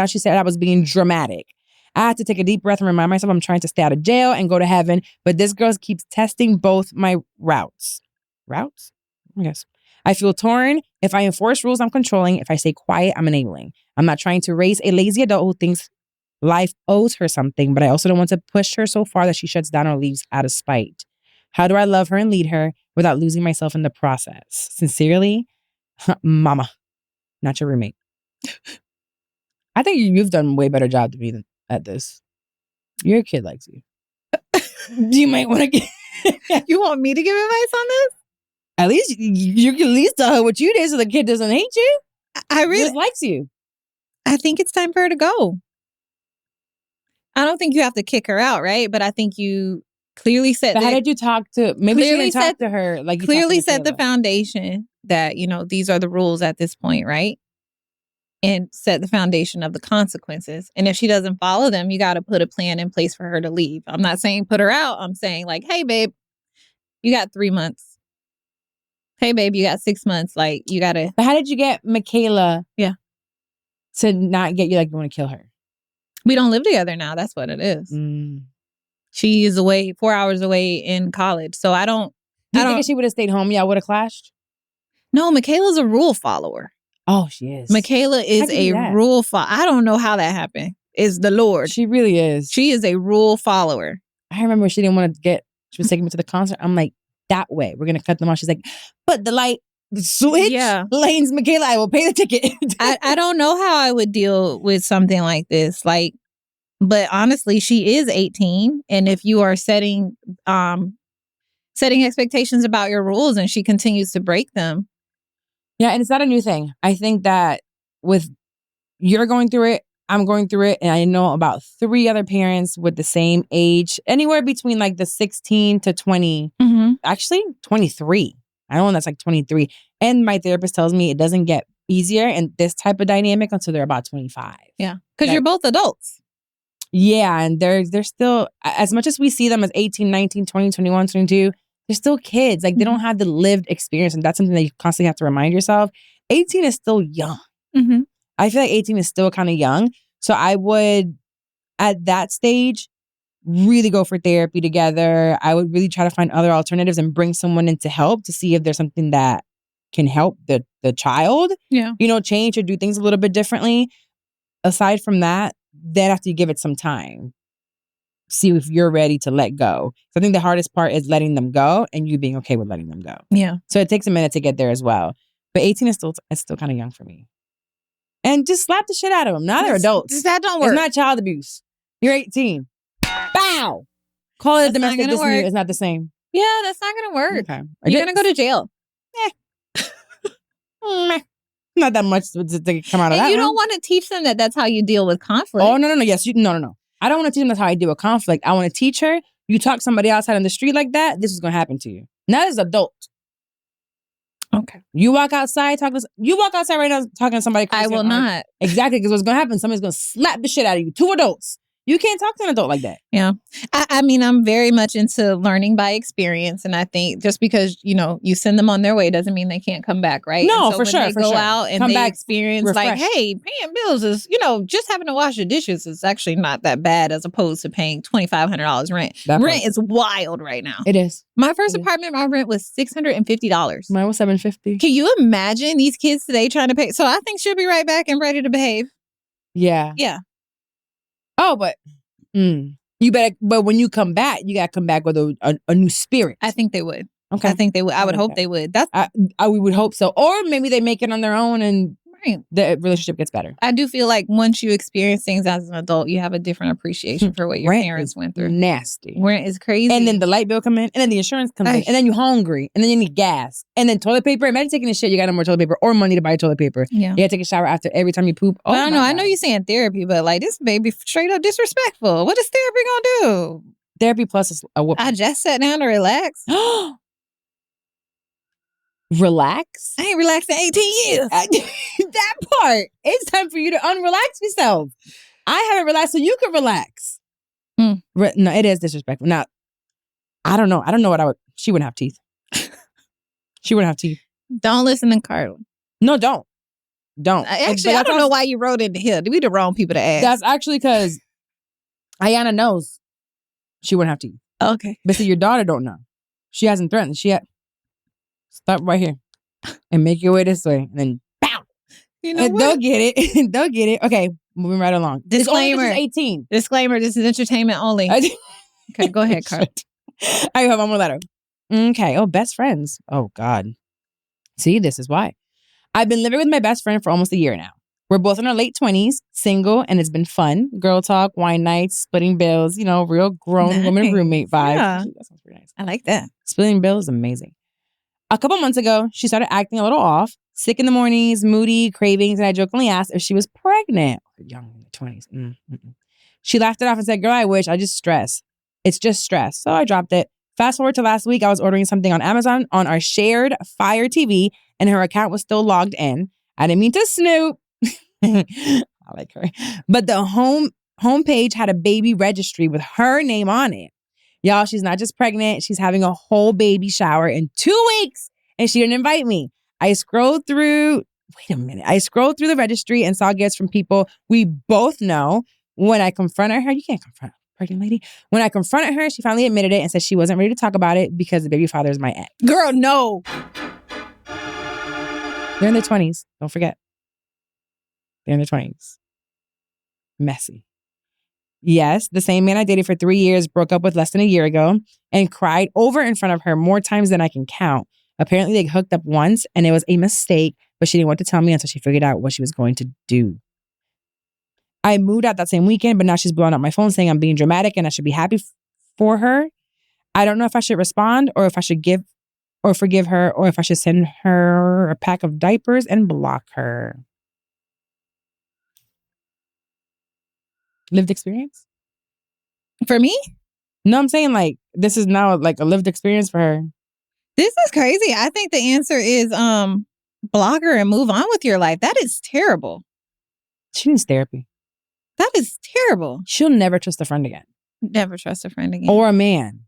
she said I was being dramatic. I had to take a deep breath and remind myself I'm trying to stay out of jail and go to heaven, but this girl keeps testing both my routes. Routes? Yes. I feel torn. If I enforce rules, I'm controlling. If I stay quiet, I'm enabling. I'm not trying to raise a lazy adult who thinks life owes her something, but I also don't want to push her so far that she shuts down or leaves out of spite. How do I love her and lead her without losing myself in the process? Sincerely, Mama. not your roommate. I think you've done a way better job than me at this. Your kid likes you. You might want to get... You want me to give advice on this? At least you can at least tell her what you did so the kid doesn't hate you. I He really just likes you. I think it's time for her to go. I don't think you have to kick her out, right? But I think you clearly set But how did you talk to... Maybe she clearly didn't talk set- to her like you clearly talked to set the Michaela. foundation that, you know, these are the rules at this point, right? And set the foundation of the consequences. And if she doesn't follow them, you got to put a plan in place for her to leave. I'm not saying put her out. I'm saying like, hey, babe, you got 3 months. Hey, babe, you got 6 months. Like, you got to... But how did you get Michaela Yeah. to not get you like you want to kill her? We don't live together now. That's what it is. She is away, 4 hours away in college. So I don't... Do you think if she would have stayed home, y'all would have clashed? No, Michaela's a rule follower. Oh, she is. Michaela is How'd you do a that? rule follower. I don't know how that happened. It's the Lord. She really is. She is a rule follower. I remember she didn't want to get... She was taking me to the concert. I'm like, that way. We're going to cut them off. She's like, but the light switch lanes, Michaela, I will pay the ticket. I don't know how I would deal with something like this. Like, but honestly, she is 18. And if you are setting expectations about your rules and she continues to break them. Yeah, and it's not a new thing. I think that with you're going through it, I'm going through it, and I know about 3 other parents with the same age, anywhere between like the 16 to 20, actually 23. I know one that's like 23. And my therapist tells me it doesn't get easier in this type of dynamic until they're about 25. Yeah, because you're both adults. Yeah, and they're still, as much as we see them as 18, 19, 20, 21, 22, they're still kids. Like, they don't have the lived experience, and that's something that you constantly have to remind yourself. 18 is still young. I feel like 18 is still kind of young. So I would, at that stage, really go for therapy together. I would really try to find other alternatives and bring someone in to help to see if there's something that can help the child, change or do things a little bit differently. Aside from that, then after you give it some time, see if you're ready to let go. So I think the hardest part is letting them go and you being okay with letting them go. Yeah. So it takes a minute to get there as well. But 18 is still kind of young for me. And just slap the shit out of them. Now they're adults. That don't work. It's not child abuse. You're 18. Bow. Call it a domestic dispute. It's not the same. Yeah, that's not going to work. Okay. You're going to go to jail. Not that much to come out of that. And you don't want to teach them that that's how you deal with conflict. Oh, no. Yes, no. I don't want to teach them that's how I deal with conflict. I want to teach her, you talk to somebody outside on the street like that, this is going to happen to you. Now as an adult. Okay. You walk outside right now talking to somebody crazy. I will not. Exactly, because what's going to happen, somebody's going to slap the shit out of you. 2 adults. You can't talk to an adult like that. Yeah. I mean, I'm very much into learning by experience. And I think just because, you send them on their way doesn't mean they can't come back, right? No, and so for sure. They go out and come they back experience refreshed. like, hey, paying bills is, just having to wash the dishes is actually not that bad as opposed to paying $2,500 rent. Rent is wild right now. It is. My first apartment, my rent was $650. Mine was $750. Can you imagine these kids today trying to pay? So I think she'll be right back and ready to behave. Yeah. Yeah. Oh, but you better. But when you come back, you gotta come back with a new spirit. I think they would. Okay. I think they would. I would hope they would. That's we would hope so. Or maybe they make it on their own and the relationship gets better. I do feel like once you experience things as an adult, you have a different appreciation for what your parents went through. Nasty. Rent is crazy. And then the light bill come in, and then the insurance comes in, and then you're hungry, and then you need gas, and then toilet paper. Imagine taking a shit, you got no more toilet paper or money to buy toilet paper. Yeah. You gotta take a shower after every time you poop. I don't know. I know you're saying therapy, but like this baby straight up disrespectful. What is therapy gonna do? Therapy plus is a whooping. I just sat down to relax. Relax? I ain't relaxed in 18 years. That part. It's time for you to unrelax yourself. I haven't relaxed so you can relax. No, it is disrespectful. Now, I don't know. I don't know what I would. She wouldn't have teeth. She wouldn't have teeth. Don't listen to Carla. No, don't. Actually, I don't know why you wrote it here. We the wrong people to ask. That's actually because Ayana knows she wouldn't have teeth. Okay. But see, your daughter don't know. She hasn't threatened. Stop right here and make your way this way. And then, bow. You know what? They'll get it. They'll get it. Okay, moving right along. Disclaimer. It's only 18. Disclaimer, this is entertainment only. Okay, go ahead, Carla. I have one more letter. Okay. Oh, best friends. Oh, God. See, this is why. I've been living with my best friend for almost a year now. We're both in our late 20s, single, and it's been fun. Girl talk, wine nights, splitting bills, real grown woman roommate vibes. Yeah. That sounds pretty nice. I like that. Splitting bills is amazing. A couple months ago, she started acting a little off, sick in the mornings, moody, cravings, and I jokingly asked if she was pregnant. Young in the 20s. She laughed it off and said, girl, I wish. I just stress. It's just stress. So I dropped it. Fast forward to last week, I was ordering something on Amazon on our shared Fire TV, and her account was still logged in. I didn't mean to snoop. I like her. But the homepage had a baby registry with her name on it. Y'all, she's not just pregnant. She's having a whole baby shower in 2 weeks, and she didn't invite me. I scrolled through the registry and saw gifts from people we both know. When I confronted her, you can't confront a pregnant lady. When I confronted her, she finally admitted it and said she wasn't ready to talk about it because the baby father is my ex. Girl, no. They're in their 20s. Don't forget. They're in their 20s. Messy. Yes, the same man I dated for 3 years broke up with less than a year ago and cried over in front of her more times than I can count. Apparently, they hooked up once and it was a mistake, but she didn't want to tell me until she figured out what she was going to do. I moved out that same weekend, but now she's blowing up my phone saying I'm being dramatic and I should be happy for her. I don't know if I should respond or if I should forgive her or if I should send her a pack of diapers and block her. Lived experience? For me? No, I'm saying like this is now like a lived experience for her. This is crazy. I think the answer is block her and move on with your life. That is terrible. She needs therapy. That is terrible. She'll never trust a friend again. Never trust a friend again. Or a man.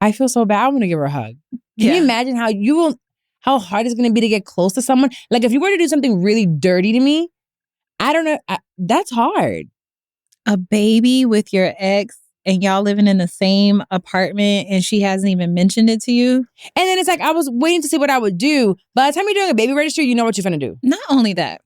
I feel so bad. I want to give her a hug. Can you imagine how hard it's going to be to get close to someone? Like if you were to do something really dirty to me, I don't know. That's hard. A baby with your ex and y'all living in the same apartment and she hasn't even mentioned it to you. And then it's like, I was waiting to see what I would do. By the time you're doing a baby registry, you know what you're going to do. Not only that,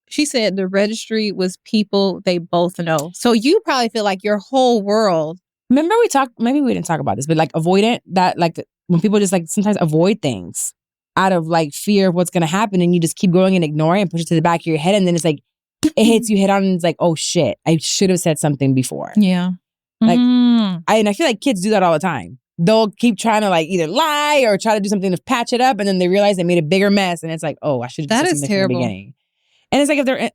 she said the registry was people they both know. So you probably feel like your whole world. Remember maybe we didn't talk about this, but like avoidant, that like when people just like sometimes avoid things out of like fear of what's going to happen and you just keep going and ignore it and push it to the back of your head. And then it's like, it hits you head on and it's like, oh shit, I should have said something before. Yeah. Like, I feel like kids do that all the time. They'll keep trying to like either lie or try to do something to patch it up. And then they realize they made a bigger mess. And it's like, oh, I should have said something from the beginning. And it's like if they're,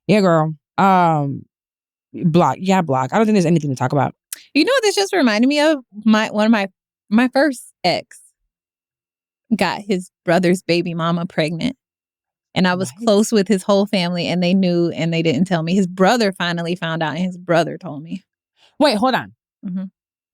yeah, girl, block. Yeah, block. I don't think there's anything to talk about. You know what this just reminded me of? One of my first ex got his brother's baby mama pregnant. And I was close with his whole family and they knew and they didn't tell me. His brother finally found out and his brother told me. Wait, hold on.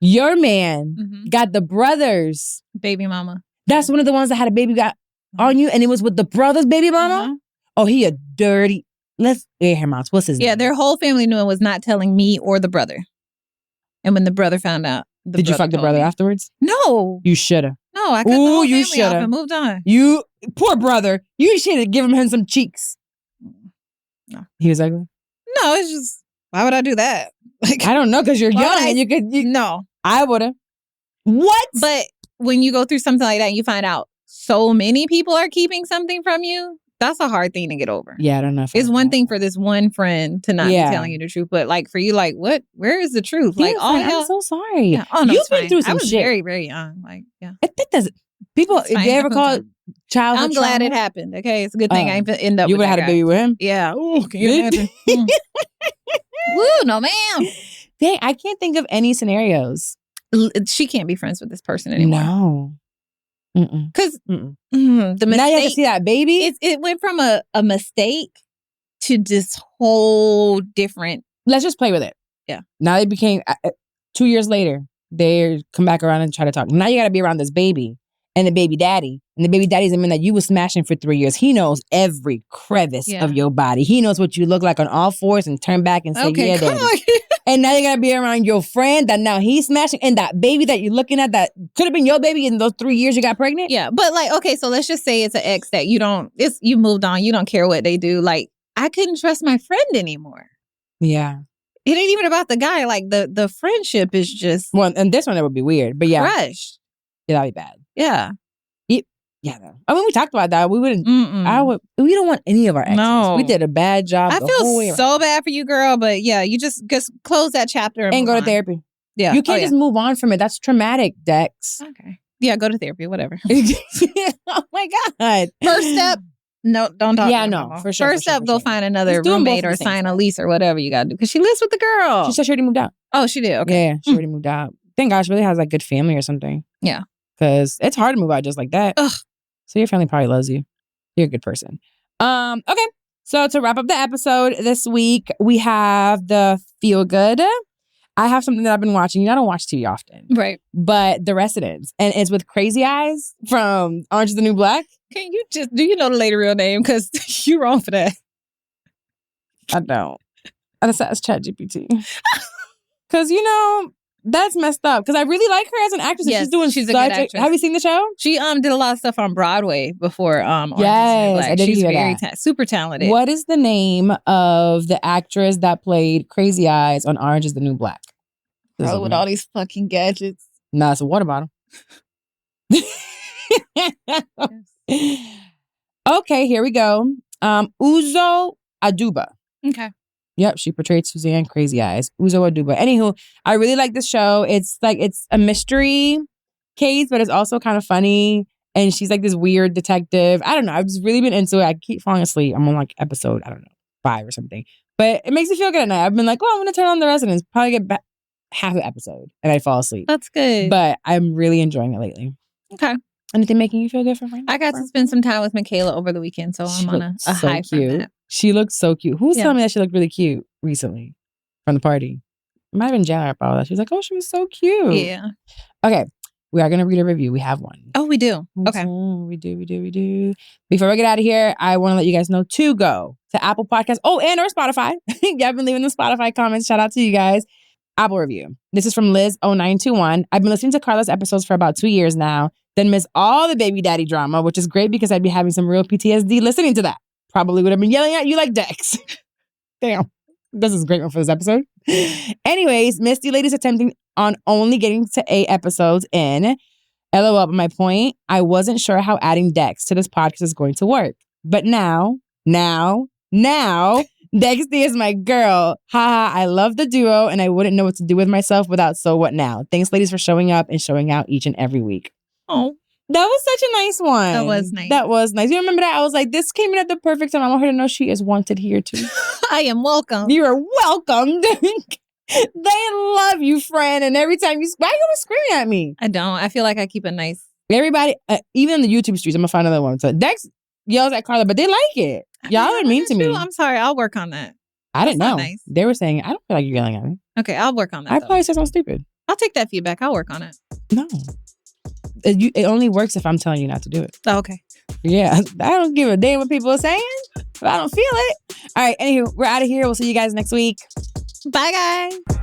Your man got the brother's baby mama. That's one of the ones that had a baby got on you and it was with the brother's baby mama? Oh, he a dirty. Let's air him out. What's his name? Yeah, their whole family knew and was not telling me or the brother. And when the brother found out, did you fuck the brother afterwards? No. You shoulda. No, I cut the whole family off and moved on. You, poor brother, you should have given him some cheeks. No. He was ugly? No, it's just, why would I do that? Like, I don't know, because you're young and you could. No. I would've. What? But when you go through something like that and you find out so many people are keeping something from you, that's a hard thing to get over. Yeah, I don't know. It's one thing for this one friend to not be telling you the truth, but like for you, like what? Where is the truth? Yeah, like, oh, I'm so sorry. Yeah. Oh no, you've been through some I was shit. very, very young. Like, yeah. I think that's people. If they ever call childhood, I'm glad it happened. Okay, it's a good thing I didn't end up. You would have had a baby with him. Yeah. Ooh, can you imagine? Woo, no, ma'am. Dang, I can't think of any scenarios. She can't be friends with this person anymore. No. Because the mistake, now you have to see that baby. It went from a mistake to this whole different. Let's just play with it. Yeah. Now they became 2 years later. They come back around and try to talk. Now you got to be around this baby and the baby daddy. And the baby daddy's a man that you was smashing for 3 years. He knows every crevice of your body. He knows what you look like on all fours and turn back and say, okay, yeah, daddy. And now you got to be around your friend that now he's smashing and that baby that you're looking at that could have been your baby in those 3 years you got pregnant. Yeah. But like, okay, so let's just say it's an ex that you moved on. You don't care what they do. Like, I couldn't trust my friend anymore. Yeah. It ain't even about the guy. Like the friendship is just. Well, and this one, it would be weird, but yeah. Crushed. Yeah, that'd be bad. Yeah. Yeah, no. I mean, we talked about that. We wouldn't. Mm-mm. We don't want any of our exes. No. We did a bad job. I the whole way feel around. so bad for you, girl. But yeah, you just close that chapter and And move go to on. therapy. Yeah, You can't just move on from it. That's traumatic, Dex. Okay. Yeah, go to therapy. Whatever. Oh my God. First step. No, don't talk. Yeah, to her no, no more. for sure. First step, go find another Just do 'em both roommate at or the same sign a time. lease or whatever you got to do because she lives with the girl. She said she already moved out. Oh, she did. Okay. Yeah, she already moved out. Thank God she really has like good family or something. Yeah. Because it's hard to move out just like that. Ugh. So your family probably loves you. You're a good person. Okay. So to wrap up the episode this week, we have the feel good. I have something that I've been watching. I don't watch TV often. Right. But The Residents. And it's with Crazy Eyes from Orange is the New Black. Can you do you know the lady real name? Because you're wrong for that. I don't. I just asked ChatGPT. Because, that's messed up. Because I really like her as an actress. Yes, And she's a good actress. Have you seen the show? She did a lot of stuff on Broadway before Orange is the New Yes, Black. I did She's hear very that. super talented. What is the name of the actress that played Crazy Eyes on Orange is the New Black? Girl with all these fucking gadgets. Nah, it's a water bottle. Okay, here we go. Uzo Aduba. Okay. Yep, she portrayed Suzanne Crazy Eyes. Uzo Aduba. Anywho, I really like this show. It's a mystery case, but it's also kind of funny. And she's like this weird detective. I don't know. I've just really been into it. I keep falling asleep. I'm on like episode, 5 or something. But it makes me feel good at night. I've been like, I'm going to turn on The Residents. Probably get back half the episode and I fall asleep. That's good. But I'm really enjoying it lately. Okay. Anything making you feel different right now? I got to spend some time with Michaela over the weekend, so I'm on a high from that. She looks so cute. Who's telling me that she looked really cute recently from the party? It might have been Jana about that. She was like, oh, she was so cute. Yeah. Okay. We are going to read a review. We have one. Oh, we do. Okay. We do. Before we get out of here, I want to let you guys know to go to Apple Podcasts. Oh, and or Spotify. I've been leaving the Spotify comments. Shout out to you guys. Apple review. This is from Liz0921. I've been listening to Carla's episodes for about 2 years now, then miss all the baby daddy drama, which is great because I'd be having some real PTSD listening to that. Probably would have been yelling at you like Dex. Damn. This is a great one for this episode. Anyways, Misty Lady's attempting on only getting to 8 episodes in. LOL, but my point, I wasn't sure how adding Dex to this podcast is going to work. But now, Dexty is my girl. Haha, I love the duo and I wouldn't know what to do with myself without So What Now. Thanks, ladies, for showing up and showing out each and every week. Oh, that was such a nice one. That was nice. You remember that? I was like, this came in at the perfect time. I want her to know she is wanted here too. I am welcome. You are welcomed. They love you, friend. And every time why are you always screaming at me? I don't. I feel like I keep a nice. Everybody, even in the YouTube streets, I'm going to find another one. So Dex yells at Carla, but they like it. Y'all are mean to me. I'm sorry. I'll work on that. I didn't know. Nice. They were saying, I don't feel like you're yelling at me. Okay, I'll work on that. I probably said something stupid. I'll take that feedback. I'll work on it. No. It only works if I'm telling you not to do it. Oh, okay. Yeah. I don't give a damn what people are saying. But I don't feel it. All right. Anywho, we're out of here. We'll see you guys next week. Bye, guys.